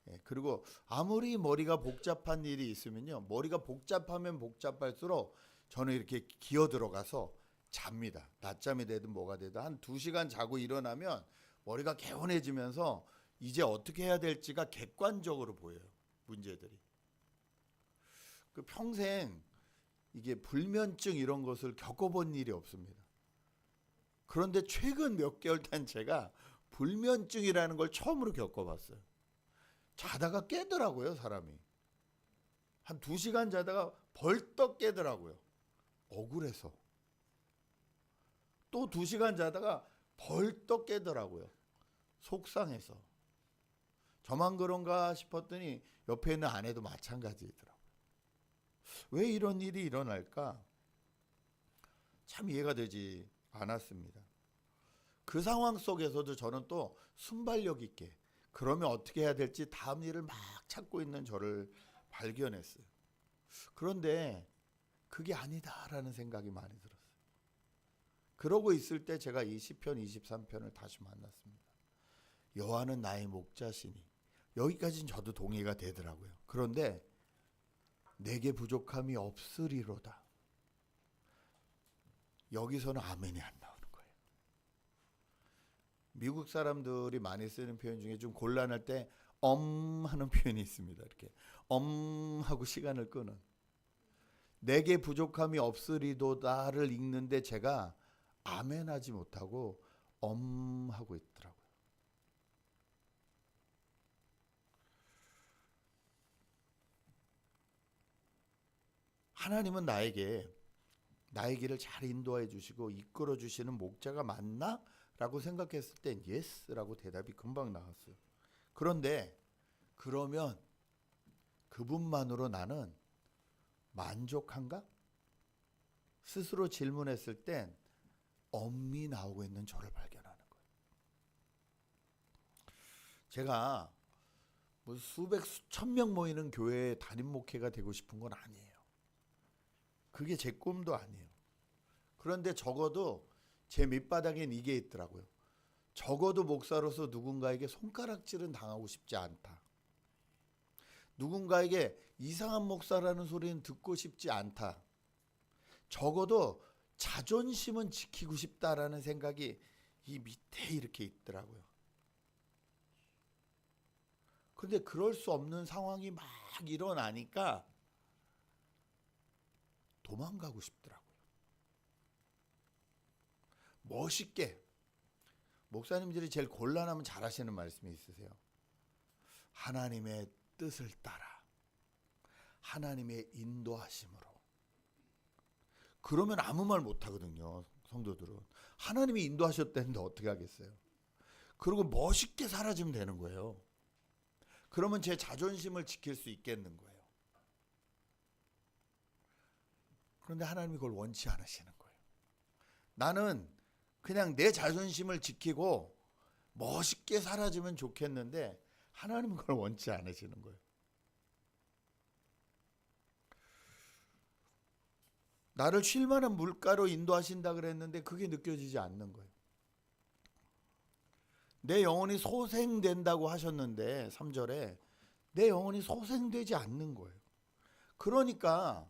예, 그리고 아무리 머리가 복잡한 일이 있으면요, 머리가 복잡하면 복잡할수록 저는 이렇게 기어 들어가서 잡니다. 낮잠이 되든 뭐가 되든 한 2시간 자고 일어나면 머리가 개운해지면서 이제 어떻게 해야 될지가 객관적으로 보여요. 문제들이. 그 평생 이게 불면증 이런 것을 겪어본 일이 없습니다. 그런데 최근 몇 개월 된 제가 불면증이라는 걸 처음으로 겪어봤어요. 자다가 깨더라고요, 사람이. 한 2시간 자다가 벌떡 깨더라고요. 억울해서. 또 2시간 자다가 벌떡 깨더라고요. 속상해서. 저만 그런가 싶었더니 옆에 있는 아내도 마찬가지더라고요. 왜 이런 일이 일어날까? 참 이해가 되지 않았습니다. 그 상황 속에서도 저는 또 순발력 있게 그러면 어떻게 해야 될지 다음 일을 막 찾고 있는 저를 발견했어요. 그런데 그게 아니다라는 생각이 많이 들었어요. 그러고 있을 때 제가 이 시편 23편을 다시 만났습니다. 여호와는 나의 목자시니, 여기까지는 저도 동의가 되더라고요. 그런데 내게 부족함이 없으리로다. 여기서는 아멘이 안 나오는 거예요. 미국 사람들이 많이 쓰는 표현 중에 좀 곤란할 때 하는 표현이 있습니다. 이렇게 하고 시간을 끄는. 내게 부족함이 없으리도다를 읽는데 제가 아멘하지 못하고 하고 있더라고요. 하나님은 나에게 나의 길을 잘 인도해 주시고 이끌어 주시는 목자가 맞나? 라고 생각했을 땐 예스라고 대답이 금방 나왔어요. 그런데 그러면 그분만으로 나는 만족한가? 스스로 질문했을 땐 엄히 나오고 있는 저를 발견하는 거예요. 제가 뭐 수백 수천 명 모이는 교회에 담임 목회가 되고 싶은 건 아니에요. 그게 제 꿈도 아니에요. 그런데 적어도 제 밑바닥엔 이게 있더라고요. 적어도 목사로서 누군가에게 손가락질은 당하고 싶지 않다. 누군가에게 이상한 목사라는 소리는 듣고 싶지 않다. 적어도 자존심은 지키고 싶다라는 생각이 이 밑에 이렇게 있더라고요. 그런데 그럴 수 없는 상황이 막 일어나니까 도망가고 싶더라고요. 멋있게. 목사님들이 제일 곤란하면 잘하시는 말씀이 있으세요. 하나님의 뜻을 따라 하나님의 인도하심으로. 그러면 아무 말 못하거든요. 성도들은. 하나님이 인도하셨다는데 어떻게 하겠어요. 그리고 멋있게 살아주면 되는 거예요. 그러면 제 자존심을 지킬 수 있겠는 거예요. 그런데 하나님이 그걸 원치 않으시는 거예요. 나는 그냥 내 자존심을 지키고 멋있게 살아주면 좋겠는데 하나님은 그걸 원치 않으시는 거예요. 나를 쉴만한 물가로 인도하신다 그랬는데 그게 느껴지지 않는 거예요. 내 영혼이 소생된다고 하셨는데 3절에 내 영혼이 소생되지 않는 거예요. 그러니까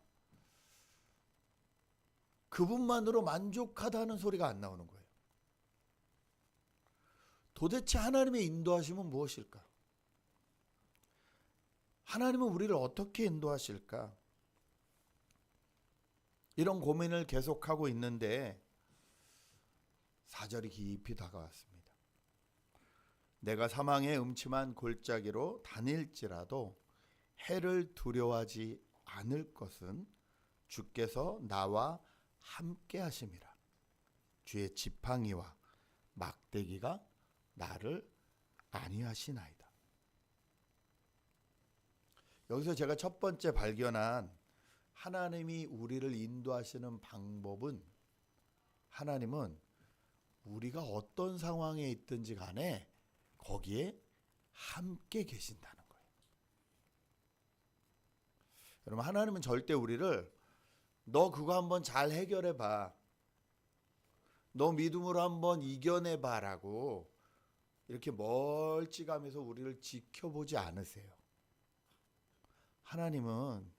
그분만으로 만족하다는 소리가 안 나오는 거예요. 도대체 하나님의 인도하심은 무엇일까? 하나님은 우리를 어떻게 인도하실까? 이런 고민을 계속하고 있는데 4절이 깊이 다가왔습니다. 내가 사망의 음침한 골짜기로 다닐지라도 해를 두려워하지 않을 것은 주께서 나와 함께 하심이라. 주의 지팡이와 막대기가 나를 안위하시나이다. 여기서 제가 첫 번째 발견한 하나님이 우리를 인도하시는 방법은 하나님은 우리가 어떤 상황에 있든지 간에 거기에 함께 계신다는 거예요. 여러분, 하나님은 절대 우리를 너 그거 한번 잘 해결해 봐, 너 믿음으로 한번 이겨내 봐라고 이렇게 멀찌감해서 우리를 지켜보지 않으세요. 하나님은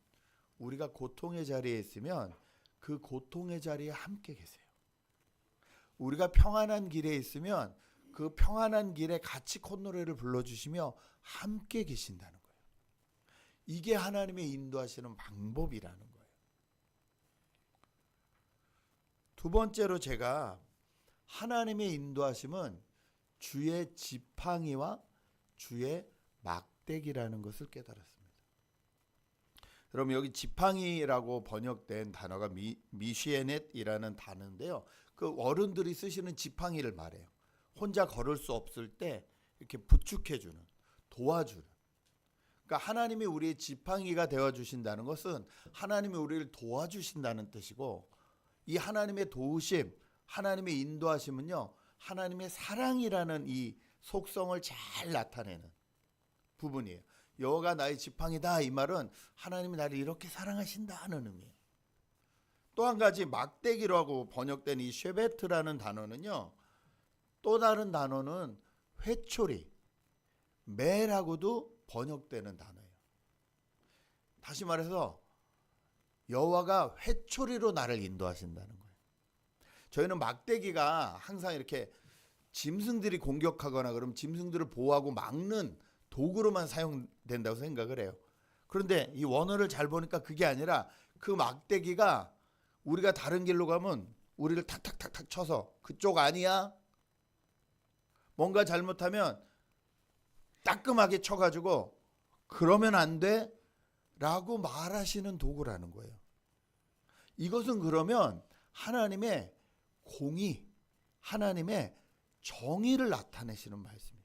우리가 고통의 자리에 있으면 그 고통의 자리에 함께 계세요. 우리가 평안한 길에 있으면 그 평안한 길에 같이 콧노래를 불러주시며 함께 계신다는 거예요. 이게 하나님의 인도하시는 방법이라는 거예요. 두 번째로 제가 하나님의 인도하심은 주의 지팡이와 주의 막대기라는 것을 깨달았습니다. 여러분, 여기 지팡이라고 번역된 단어가 미시에넷이라는 단어인데요. 그 어른들이 쓰시는 지팡이를 말해요. 혼자 걸을 수 없을 때 이렇게 부축해주는, 도와주는. 그러니까 하나님이 우리의 지팡이가 되어주신다는 것은 하나님이 우리를 도와주신다는 뜻이고, 이 하나님의 도우심, 하나님의 인도하심은요, 하나님의 사랑이라는 이 속성을 잘 나타내는 부분이에요. 여호와가 나의 지팡이다, 이 말은 하나님이 나를 이렇게 사랑하신다 하는 의미예요. 또 한 가지 막대기라고 번역된 이 쉐베트라는 단어는요, 또 다른 단어는 회초리, 매라고도 번역되는 단어예요. 다시 말해서 여호와가 회초리로 나를 인도하신다는 거예요. 저희는 막대기가 항상 이렇게 짐승들이 공격하거나 그러면 짐승들을 보호하고 막는 도구로만 사용된다고 생각을 해요. 그런데 이 원어를 잘 보니까 그게 아니라 그 막대기가 우리가 다른 길로 가면 우리를 탁탁탁탁 쳐서 그쪽 아니야? 뭔가 잘못하면 따끔하게 쳐가지고 그러면 안 돼? 라고 말하시는 도구라는 거예요. 이것은 그러면 하나님의 공의, 하나님의 정의를 나타내시는 말씀이세요.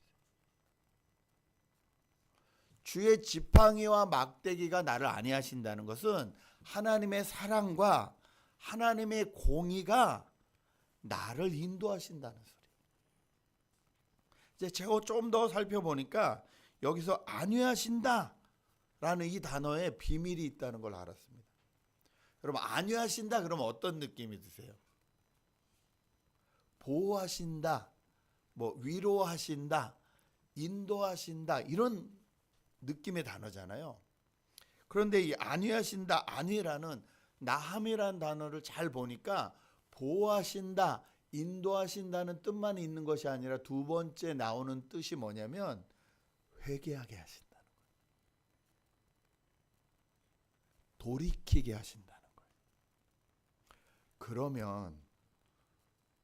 주의 지팡이와 막대기가 나를 안위하신다는 것은 하나님의 사랑과 하나님의 공의가 나를 인도하신다는 소리예요. 이제 제가 좀 더 살펴보니까 여기서 안위하신다 라는 이 단어에 비밀이 있다는 걸 알았습니다. 여러분, 안위하신다 그러면 어떤 느낌이 드세요? 보호하신다, 뭐 위로하신다, 인도하신다, 이런 느낌의 단어잖아요. 그런데 이 안위하신다, 안위라는 나함이라는 단어를 잘 보니까 보호하신다, 인도하신다는 뜻만 있는 것이 아니라 두 번째 나오는 뜻이 뭐냐면 회개하게 하신다는 거예요. 돌이키게 하신다는 거예요. 그러면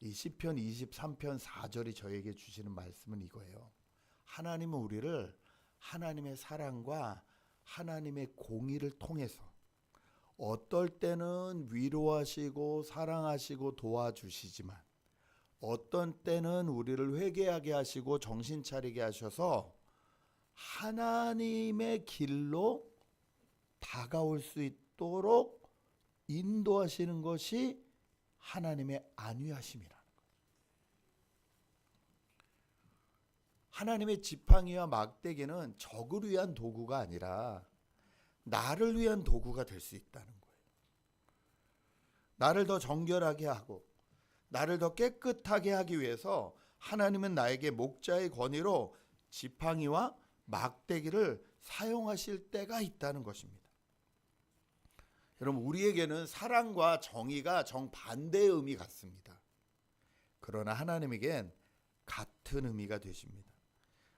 이 시편 23편 4절이 저에게 주시는 말씀은 이거예요. 하나님은 우리를 하나님의 사랑과 하나님의 공의를 통해서 어떨 때는 위로하시고 사랑하시고 도와주시지만 어떤 때는 우리를 회개하게 하시고 정신 차리게 하셔서 하나님의 길로 다가올 수 있도록 인도하시는 것이 하나님의 안위하심이라는 거예요. 하나님의 지팡이와 막대기는 적을 위한 도구가 아니라 나를 위한 도구가 될 수 있다는 거예요. 나를 더 정결하게 하고 나를 더 깨끗하게 하기 위해서 하나님은 나에게 목자의 권위로 지팡이와 막대기를 사용하실 때가 있다는 것입니다. 여러분, 우리에게는 사랑과 정의가 정반대의 의미 같습니다. 그러나 하나님에겐 같은 의미가 되십니다.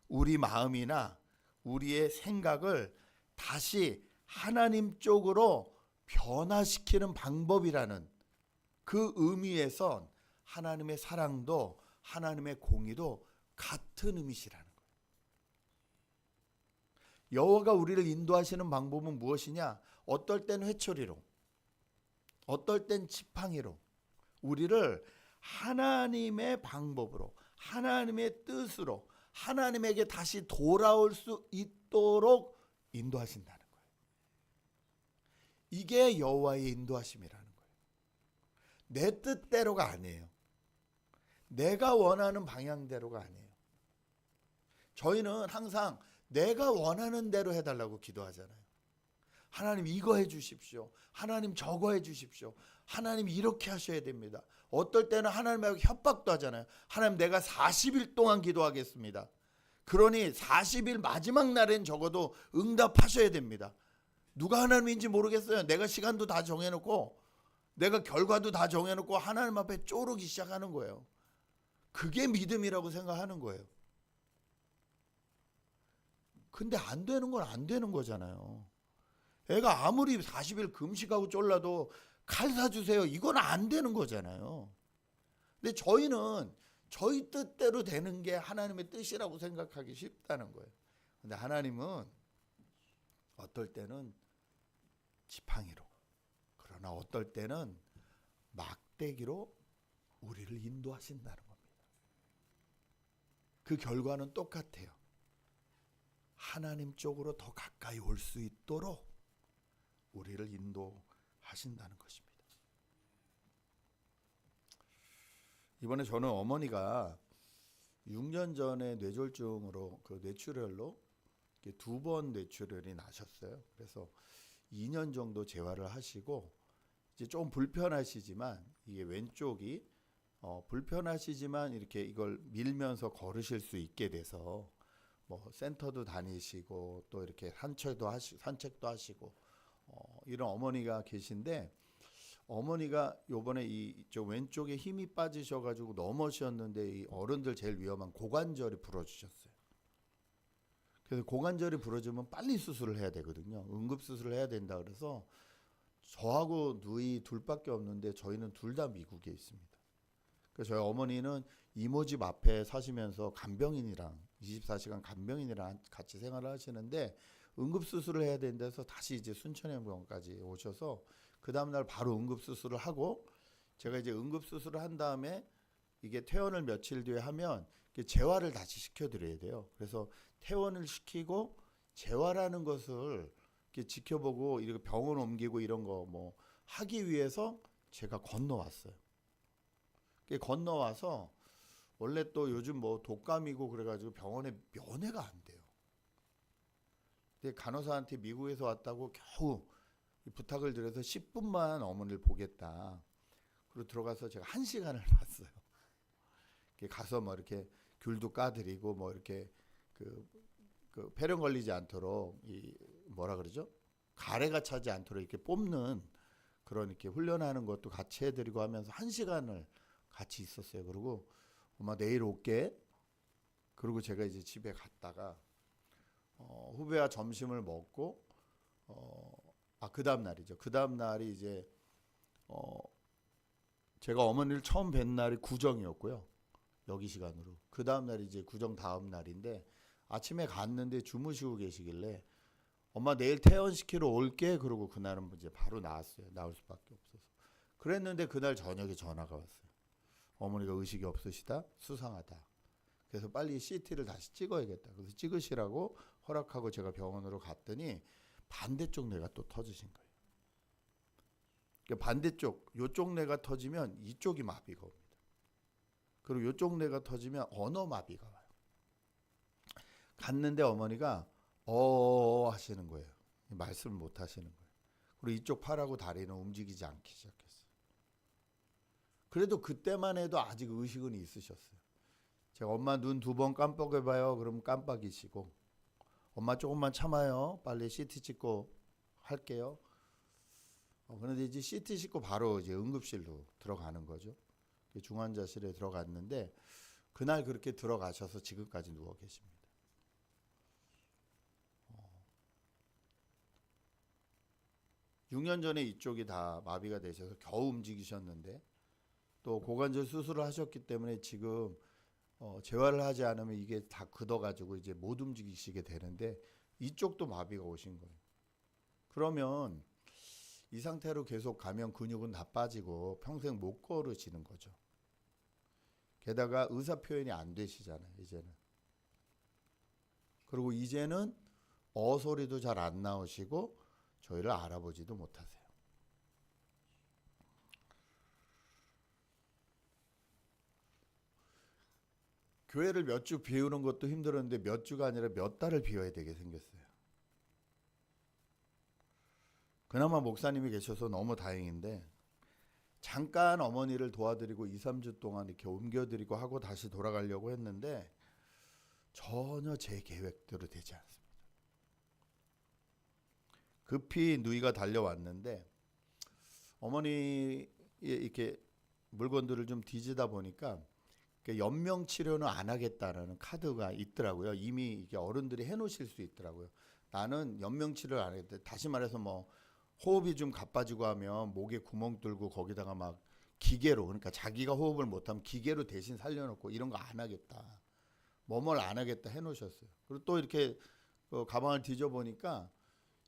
우리 마음이나 우리의 생각을 다시 하나님 쪽으로 변화시키는 방법이라는 그 의미에선 하나님의 사랑도 하나님의 공의도 같은 의미시라는 거예요. 여호와가 우리를 인도하시는 방법은 무엇이냐? 어떨 땐 회초리로, 어떨 땐 지팡이로 우리를 하나님의 방법으로, 하나님의 뜻으로, 하나님에게 다시 돌아올 수 있도록 인도하신다는 거예요. 이게 여호와의 인도하심이라는 거예요. 내 뜻대로가 아니에요. 내가 원하는 방향대로가 아니에요. 저희는 항상 내가 원하는 대로 해달라고 기도하잖아요. 하나님 이거 해 주십시오. 하나님 저거 해 주십시오. 하나님 이렇게 하셔야 됩니다. 어떨 때는 하나님하고 협박도 하잖아요. 하나님 내가 40일 동안 기도하겠습니다. 그러니 40일 마지막 날엔 적어도 응답하셔야 됩니다. 누가 하나님인지 모르겠어요. 내가 시간도 다 정해놓고 내가 결과도 다 정해놓고 하나님 앞에 쪼르기 시작하는 거예요. 그게 믿음이라고 생각하는 거예요. 근데 안 되는 건 안 되는 거잖아요. 애가 아무리 40일 금식하고 쫄라도 칼 사주세요. 이건 안 되는 거잖아요. 근데 저희는 저희 뜻대로 되는 게 하나님의 뜻이라고 생각하기 쉽다는 거예요. 근데 하나님은 어떨 때는 지팡이로, 그러나 어떨 때는 막대기로 우리를 인도하신다는 겁니다. 그 결과는 똑같아요. 하나님 쪽으로 더 가까이 올 수 있도록 우리를 인도하신다는 것입니다. 이번에 저는 어머니가 6년 전에 뇌졸중으로 그 뇌출혈로 2번 뇌출혈이 나셨어요. 그래서 2년 정도 재활을 하시고 이제 좀 불편하시지만 이게 왼쪽이 불편하시지만 이렇게 이걸 밀면서 걸으실 수 있게 돼서 뭐 센터도 다니시고 또 이렇게 산책도 하시고 이런 어머니가 계신데, 어머니가 요번에 이쪽 왼쪽에 힘이 빠지셔가지고 넘어지셨는데 이 어른들 제일 위험한 고관절이 부러지셨어요. 그래서 고관절이 부러지면 빨리 수술을 해야 되거든요. 응급 수술을 해야 된다 그래서 저하고 누이 둘밖에 없는데 저희는 둘 다 미국에 있습니다. 그래서 저희 어머니는 이모 집 앞에 사시면서 간병인이랑 24시간 간병인이랑 같이 생활을 하시는데 응급수술을 해야 된다 해서 다시 이제 순천향병원까지 오셔서 그 다음날 바로 응급수술을 하고, 제가 이제 응급수술을 한 다음에 이게 퇴원을 며칠 뒤에 하면 재활을 다시 시켜드려야 돼요. 그래서 퇴원을 시키고 재활하는 것을 이렇게 지켜보고 이렇게 병원 옮기고 이런 거 뭐 하기 위해서 제가 건너왔어요. 건너와서 원래 또 요즘 뭐 독감이고 그래가지고 병원에 면회가 안 돼요. 근데 간호사한테 미국에서 왔다고 겨우 부탁을 드려서 10분만 어머니를 보겠다. 그리고 들어가서 제가 1시간을 봤어요. 가서 뭐 이렇게 귤도 까드리고 뭐 이렇게 그 폐렴 걸리지 않도록 이 뭐라 그러죠? 가래가 차지 않도록 이렇게 뽑는 그런 이렇게 훈련하는 것도 같이 해드리고 하면서 1시간을 같이 있었어요. 그리고 엄마 내일 올게. 그리고 제가 이제 집에 갔다가 후배와 점심을 먹고 그 다음 날이죠. 그 다음 날이 이제 제가 어머니를 처음 뵌 날이 구정이었고요. 여기 시간으로. 그 다음 날이 이제 구정 다음 날인데 아침에 갔는데 주무시고 계시길래 엄마 내일 퇴원시키러 올게. 그러고 그날은 이제 바로 나왔어요. 나올 수밖에 없어서. 그랬는데 그날 저녁에 전화가 왔어요. 어머니가 의식이 없으시다. 수상하다. 그래서 빨리 CT를 다시 찍어야겠다. 그래서 찍으시라고 허락하고 제가 병원으로 갔더니 반대쪽 뇌가 또 터지신 거예요. 그러니까 반대쪽, 요쪽 뇌가 터지면 이쪽이 마비가 옵니다. 그리고 요쪽 뇌가 터지면 언어 마비가 와요. 갔는데 어머니가 하시는 거예요. 말씀을 못 하시는 거예요. 그리고 이쪽 팔하고 다리는 움직이지 않기 시작했어요. 그래도 그때만 해도 아직 의식은 있으셨어요. 제가 엄마 눈 2번 깜빡여봐요. 그럼 깜빡이시고, 엄마 조금만 참아요. 빨리 CT 찍고 할게요. 그런데 이제 CT 찍고 바로 이제 응급실로 들어가는 거죠. 중환자실에 들어갔는데 그날 그렇게 들어가셔서 지금까지 누워 계십니다. 6년 전에 이쪽이 다 마비가 되셔서 겨우 움직이셨는데 또 고관절 수술을 하셨기 때문에 지금 재활을 하지 않으면 이게 다 굳어가지고 이제 못 움직이시게 되는데 이쪽도 마비가 오신 거예요. 그러면 이 상태로 계속 가면 근육은 다 빠지고 평생 못 걸으시는 거죠. 게다가 의사 표현이 안 되시잖아요, 이제는. 그리고 이제는 소리도 잘 안 나오시고 저희를 알아보지도 못하세요. 교회를 몇 주 비우는 것도 힘들었는데 몇 주가 아니라 몇 달을 비워야 되게 생겼어요. 그나마 목사님이 계셔서 너무 다행인데 잠깐 어머니를 도와드리고 2, 3주 동안 이렇게 옮겨드리고 하고 다시 돌아가려고 했는데 전혀 제 계획대로 되지 않습니다. 급히 누이가 달려왔는데 어머니 이렇게 물건들을 좀 뒤지다 보니까 연명 치료는 안 하겠다라는 카드가 있더라고요. 이미 이게 어른들이 해놓으실 수 있더라고요. 나는 연명 치료를 안 하겠다. 다시 말해서 뭐 호흡이 좀 가빠지고 하면 목에 구멍 뚫고 거기다가 막 기계로, 그러니까 자기가 호흡을 못하면 기계로 대신 살려놓고 이런 거 안 하겠다. 뭐뭘 안 하겠다 해놓으셨어요. 그리고 또 이렇게 가방을 뒤져보니까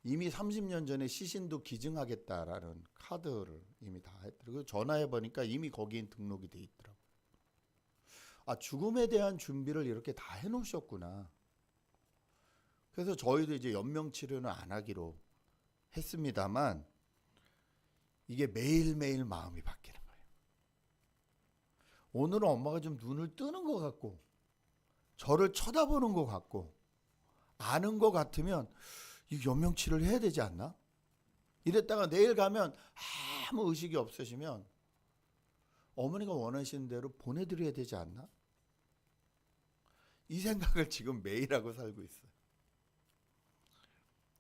이미 30년 전에 시신도 기증하겠다라는 카드를 이미 다 했더라고요. 전화해보니까 이미 거기에 등록이 돼 있더라고요. 아, 죽음에 대한 준비를 이렇게 다 해놓으셨구나. 그래서 저희도 이제 연명치료는 안 하기로 했습니다만 이게 매일매일 마음이 바뀌는 거예요. 오늘은 엄마가 좀 눈을 뜨는 것 같고 저를 쳐다보는 것 같고 아는 것 같으면 이 연명치료를 해야 되지 않나? 이랬다가 내일 가면 아무 의식이 없으시면 어머니가 원하시는 대로 보내드려야 되지 않나? 이 생각을 지금 매일 하고 살고 있어요.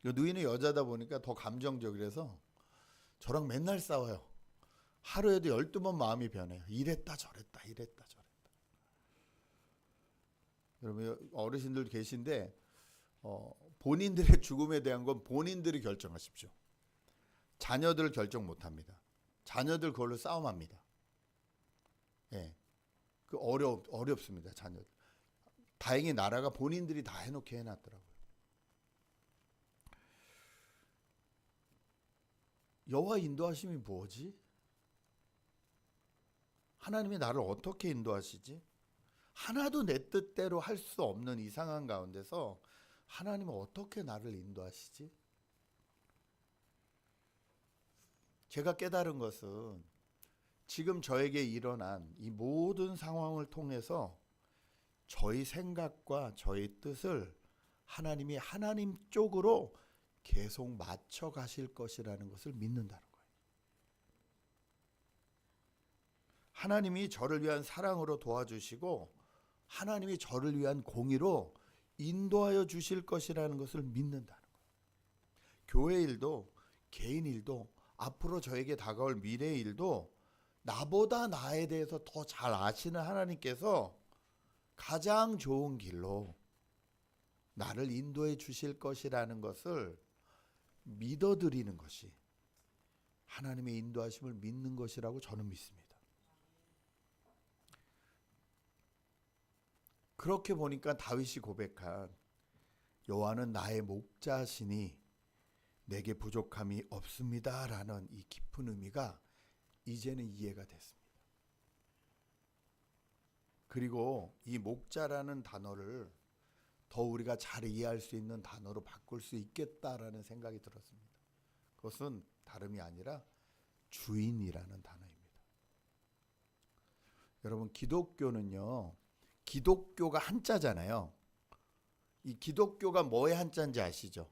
누이는 여자다 보니까 더 감정적이라서 저랑 맨날 싸워요. 하루에도 12번 마음이 변해요. 이랬다 저랬다 이랬다 저랬다. 여러분 어르신들 계신데 본인들의 죽음에 대한 건 본인들이 결정하십시오. 자녀들 결정 못합니다. 자녀들 그걸로 싸움합니다. 예, 그 어렵습니다. 자녀들. 다행히 나라가 본인들이 다 해놓게 해놨더라고요. 여호와 인도하심이 뭐지? 하나님이 나를 어떻게 인도하시지? 하나도 내 뜻대로 할 수 없는 이 상황 가운데서 하나님은 어떻게 나를 인도하시지? 제가 깨달은 것은 지금 저에게 일어난 이 모든 상황을 통해서 저희 생각과 저희 뜻을 하나님이 하나님 쪽으로 계속 맞춰 가실 것이라는 것을 믿는다는 거예요. 하나님이 저를 위한 사랑으로 도와주시고 하나님이 저를 위한 공의로 인도하여 주실 것이라는 것을 믿는다는 거예요. 교회 일도 개인 일도 앞으로 저에게 다가올 미래의 일도 나보다 나에 대해서 더 잘 아시는 하나님께서 가장 좋은 길로 나를 인도해 주실 것이라는 것을 믿어드리는 것이 하나님의 인도하심을 믿는 것이라고 저는 믿습니다. 그렇게 보니까 다윗이 고백한 여호와는 나의 목자시니 내게 부족함이 없습니다라는 이 깊은 의미가 이제는 이해가 됐습니다. 그리고 이 목자라는 단어를 더 우리가 잘 이해할 수 있는 단어로 바꿀 수 있겠다라는 생각이 들었습니다. 그것은 다름이 아니라 주인이라는 단어입니다. 여러분 기독교는요, 기독교가 한자잖아요. 이 기독교가 뭐의 한자인지 아시죠?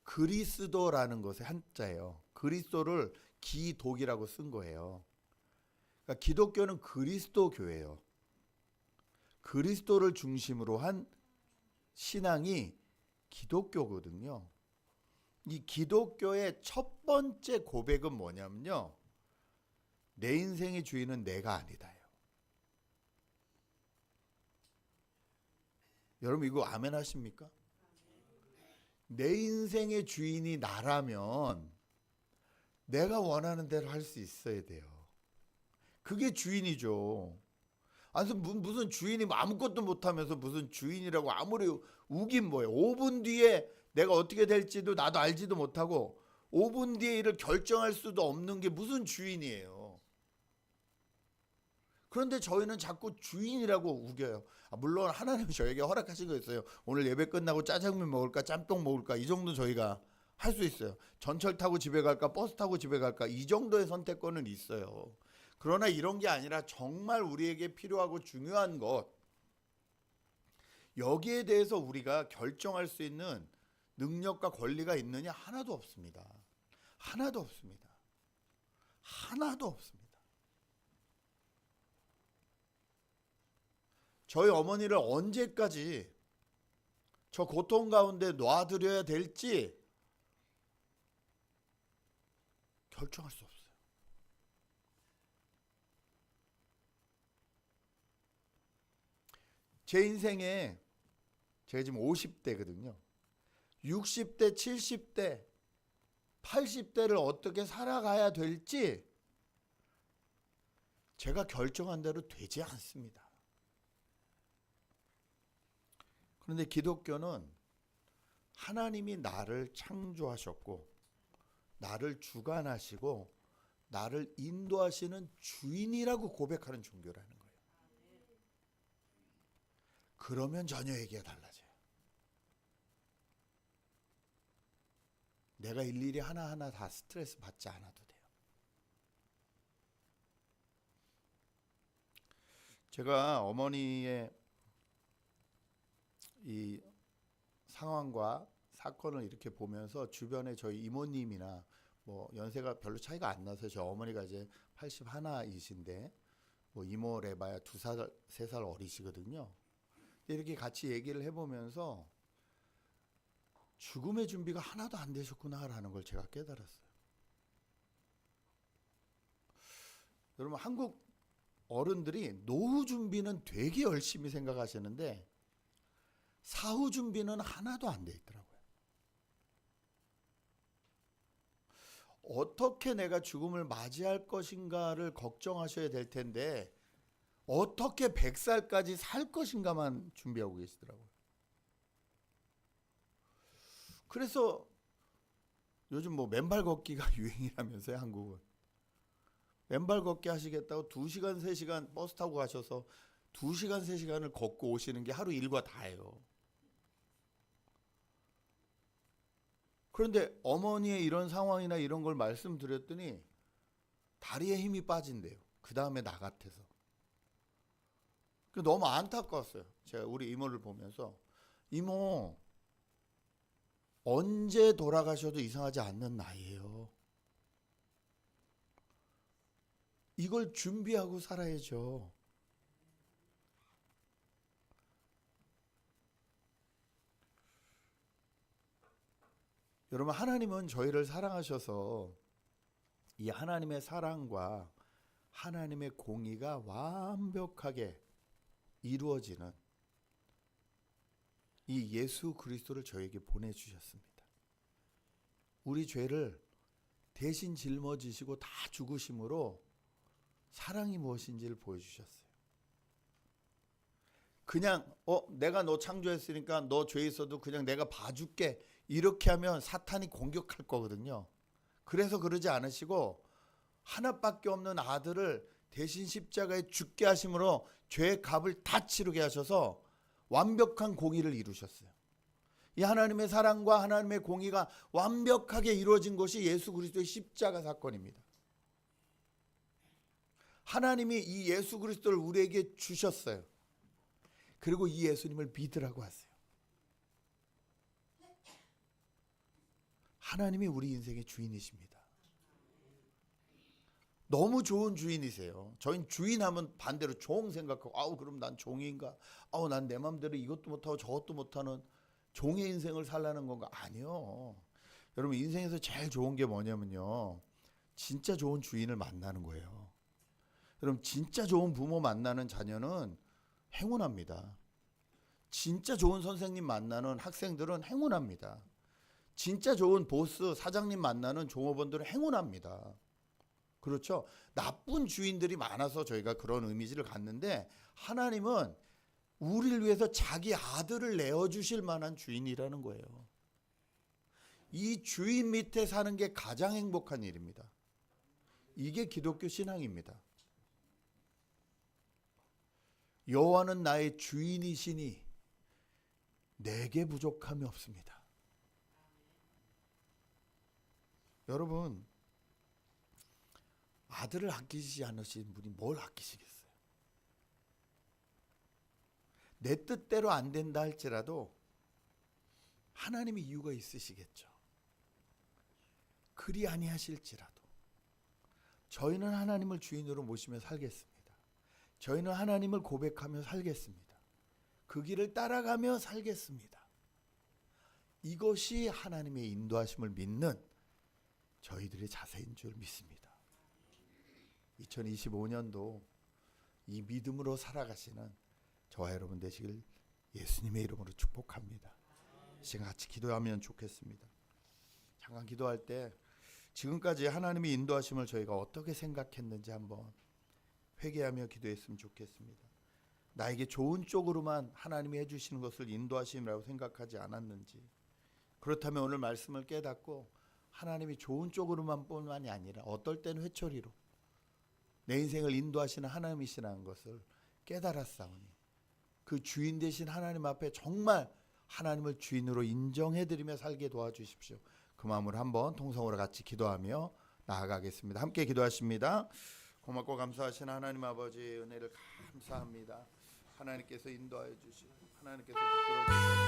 그리스도라는 것의 한자예요. 그리스도를 기독이라고 쓴 거예요. 그러니까 기독교는 그리스도 교예요. 그리스도를 중심으로 한 신앙이 기독교거든요. 이 기독교의 첫 번째 고백은 뭐냐면요, 내 인생의 주인은 내가 아니다요. 여러분 이거 아멘 하십니까? 내 인생의 주인이 나라면 내가 원하는 대로 할 수 있어야 돼요. 그게 주인이죠. 아니 무슨 주인이 아무것도 못하면서 무슨 주인이라고 아무리 우긴 뭐예요. 5분 뒤에 내가 어떻게 될지도 나도 알지도 못하고 5분 뒤에 일을 결정할 수도 없는 게 무슨 주인이에요. 그런데 저희는 자꾸 주인이라고 우겨요. 물론 하나님이 저에게 허락하신 거 있어요. 오늘 예배 끝나고 짜장면 먹을까 짬뽕 먹을까 이 정도 저희가 할 수 있어요. 전철 타고 집에 갈까 버스 타고 집에 갈까 이 정도의 선택권은 있어요. 그러나 이런 게 아니라 정말 우리에게 필요하고 중요한 것, 여기에 대해서 우리가 결정할 수 있는 능력과 권리가 있느냐? 하나도 없습니다. 하나도 없습니다. 하나도 없습니다. 저희 어머니를 언제까지 저 고통 가운데 놔드려야 될지 결정할 수 없어요. 제 인생에 제가 지금 50대거든요. 60대, 70대, 80대를 어떻게 살아가야 될지 제가 결정한 대로 되지 않습니다. 그런데 기독교는 하나님이 나를 창조하셨고 나를 주관하시고 나를 인도하시는 주인이라고 고백하는 종교라는 거예요. 그러면 전혀 얘기가 달라져요. 내가 일일이 하나하나 다 스트레스 받지 않아도 돼요. 제가 어머니의 이 상황과 사건을 이렇게 보면서 주변에 저희 이모님이나 뭐 연세가 별로 차이가 안 나서 저 어머니가 이제 81이신데 뭐 이모래봐야 2살, 3살 어리시거든요. 이렇게 같이 얘기를 해보면서 죽음의 준비가 하나도 안 되셨구나라는 걸 제가 깨달았어요. 여러분 한국 어른들이 노후 준비는 되게 열심히 생각하시는데 사후 준비는 하나도 안 돼 있더라고요. 어떻게 내가 죽음을 맞이할 것인가를 걱정하셔야 될 텐데 어떻게 100살까지 살 것인가만 준비하고 계시더라고요. 그래서 요즘 뭐 맨발 걷기가 유행이라면서요, 한국은. 맨발 걷기 하시겠다고 2시간, 3시간 버스 타고 가셔서 2시간, 3시간을 걷고 오시는 게 하루 일과 다예요. 그런데 어머니의 이런 상황이나 이런 걸 말씀드렸더니 다리에 힘이 빠진대요. 그 다음에 나 같아서. 너무 안타까웠어요. 제가 우리 이모를 보면서 이모 언제 돌아가셔도 이상하지 않는 나이에요. 이걸 준비하고 살아야죠. 여러분 하나님은 저희를 사랑하셔서 이 하나님의 사랑과 하나님의 공의가 완벽하게 이루어지는 이 예수 그리스도를 저에게 보내주셨습니다. 우리 죄를 대신 짊어지시고 다 죽으심으로 사랑이 무엇인지를 보여주셨어요. 그냥 내가 너 창조했으니까 너 죄 있어도 그냥 내가 봐줄게 이렇게 하면 사탄이 공격할 거거든요. 그래서 그러지 않으시고 하나밖에 없는 아들을 대신 십자가에 죽게 하심으로 죄의 값을 다 치르게 하셔서 완벽한 공의를 이루셨어요. 이 하나님의 사랑과 하나님의 공의가 완벽하게 이루어진 것이 예수 그리스도의 십자가 사건입니다. 하나님이 이 예수 그리스도를 우리에게 주셨어요. 그리고 이 예수님을 믿으라고 하세요. 하나님이 우리 인생의 주인이십니다. 너무 좋은 주인이세요. 저희는 주인하면 반대로 종 생각하고 그럼 난 종인가? 난 내 맘대로 이것도 못하고 저것도 못하는 종의 인생을 살라는 건가? 아니요. 여러분 인생에서 제일 좋은 게 뭐냐면요. 진짜 좋은 주인을 만나는 거예요. 여러분 진짜 좋은 부모 만나는 자녀는 행운합니다. 진짜 좋은 선생님 만나는 학생들은 행운합니다. 진짜 좋은 보스, 사장님 만나는 종업원들은 행운합니다. 그렇죠? 나쁜 주인들이 많아서 저희가 그런 이미지를 갖는데 하나님은 우리를 위해서 자기 아들을 내어주실 만한 주인이라는 거예요. 이 주인 밑에 사는 게 가장 행복한 일입니다. 이게 기독교 신앙입니다. 여호와는 나의 주인이시니 내게 부족함이 없습니다. 여러분 아들을 아끼시지 않으신 분이 뭘 아끼시겠어요? 내 뜻대로 안 된다 할지라도 하나님의 이유가 있으시겠죠. 그 그리 아니하실지라도 저희는 하나님을 주인으로 모시며 살겠습니다. 저희는 하나님을 고백하며 살겠습니다. 그 길을 따라가며 살겠습니다. 이것이 하나님의 인도하심을 믿는 저희들의 자세인 줄 믿습니다. 2025년도 이 믿음으로 살아가시는 저와 여러분 되시길 예수님의 이름으로 축복합니다. 시간 같이 기도하면 좋겠습니다. 잠깐 기도할 때 지금까지 하나님의 인도하심을 저희가 어떻게 생각했는지 한번 회개하며 기도했으면 좋겠습니다. 나에게 좋은 쪽으로만 하나님이 해주시는 것을 인도하심이라고 생각하지 않았는지, 그렇다면 오늘 말씀을 깨닫고 하나님이 좋은 쪽으로만 뿐만이 아니라 어떨 때는 회초리로 내 인생을 인도하시는 하나님이시라는 것을 깨달았사오니 그 주인 되신 하나님 앞에 정말 하나님을 주인으로 인정해드리며 살게 도와주십시오. 그 마음으로 한번 통성으로 같이 기도하며 나아가겠습니다. 함께 기도하십니다. 고맙고 감사하신 하나님 아버지 은혜를 감사합니다. 하나님께서 인도하여 주시고 하나님께서 붙들어 주셔서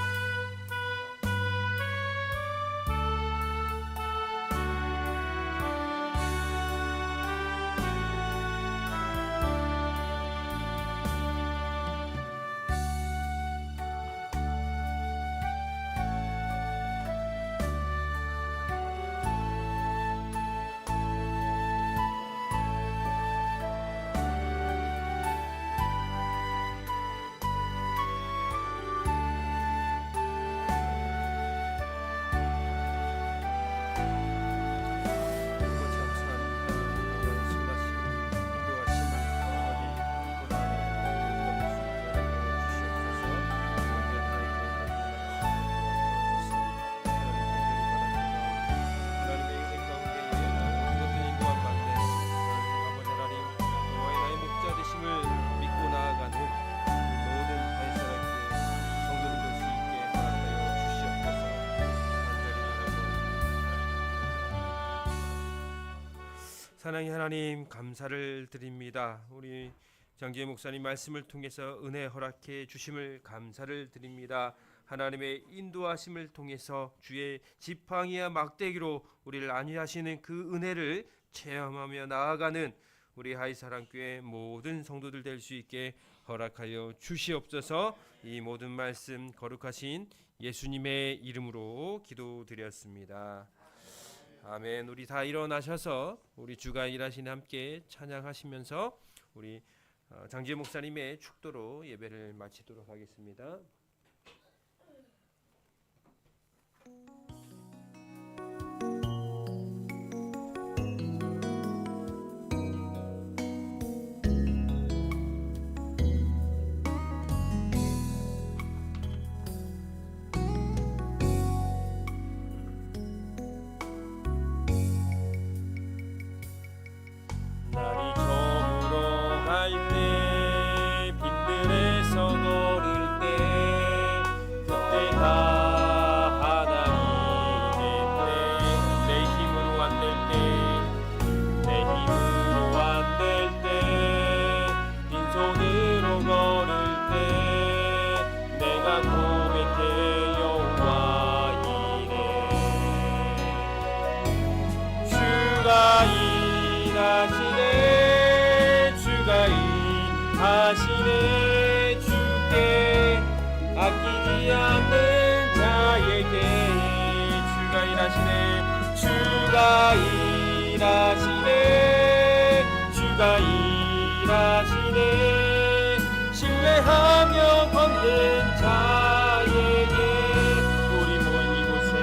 사랑의 하나님 감사를 드립니다. 우리 장지혜 목사님 말씀을 통해서 은혜 허락해 주심을 감사를 드립니다. 하나님의 인도하심을 통해서 주의 지팡이와 막대기로 우리를 안위하시는 그 은혜를 체험하며 나아가는 우리 하이사랑교회 모든 성도들 될 수 있게 허락하여 주시옵소서. 이 모든 말씀 거룩하신 예수님의 이름으로 기도드렸습니다. 아멘. 우리 다 일어나셔서 우리 주가 일하시는 함께 찬양하시면서 우리 장지혜 목사님의 축도로 예배를 마치도록 하겠습니다. 날이 저물어 갈 때 빈들에서 걸을 때 그때가 하나님의 때 내 힘으로 안 될 때 빈손으로 걸을 때 내가 고백해 여호와 이래 주가 일하시네 주께 아끼지 않는 자에게 주가 일하시네 신뢰하며 걷는 자에게 우리 모인 이곳에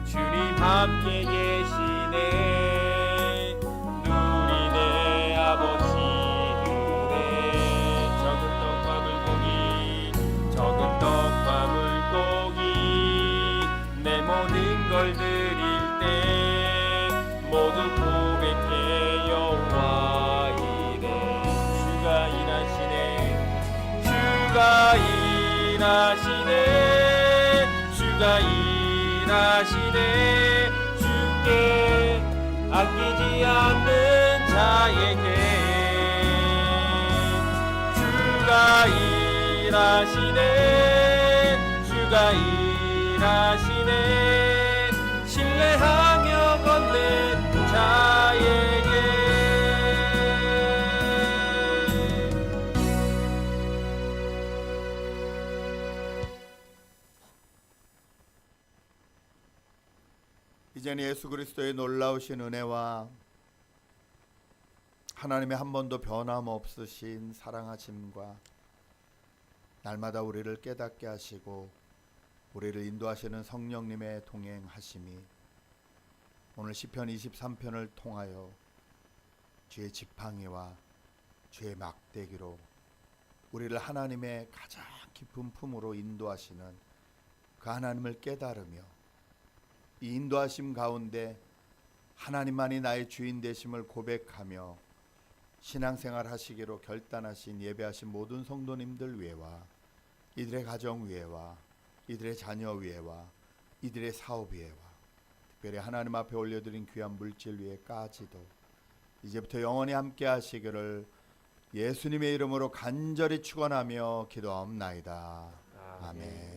주님 함께 계시네 아버지 은혜 적은 떡과 물고기 내 모든 걸 드릴 때 모두 고백해 여호와 이래 주가 일하시네 주께 아끼지 않는 자에게 주가 일하시네 일하시네 신뢰하며 걷는 자에게 이제는 예수 그리스도의 놀라우신 은혜와 하나님의 한 번도 변함없으신 사랑하심과 날마다 우리를 깨닫게 하시고 우리를 인도하시는 성령님의 동행하심이 오늘 시편 23편을 통하여 주의 지팡이와 주의 막대기로 우리를 하나님의 가장 깊은 품으로 인도하시는 그 하나님을 깨달으며 이 인도하심 가운데 하나님만이 나의 주인 되심을 고백하며 신앙생활 하시기로 결단하신 예배하신 모든 성도님들 위에와 이들의 가정 위에와 이들의 자녀 위에와 이들의 사업 위에와 특별히 하나님 앞에 올려드린 귀한 물질 위에까지도 이제부터 영원히 함께 하시기를 예수님의 이름으로 간절히 축원하며 기도하옵나이다. 아멘.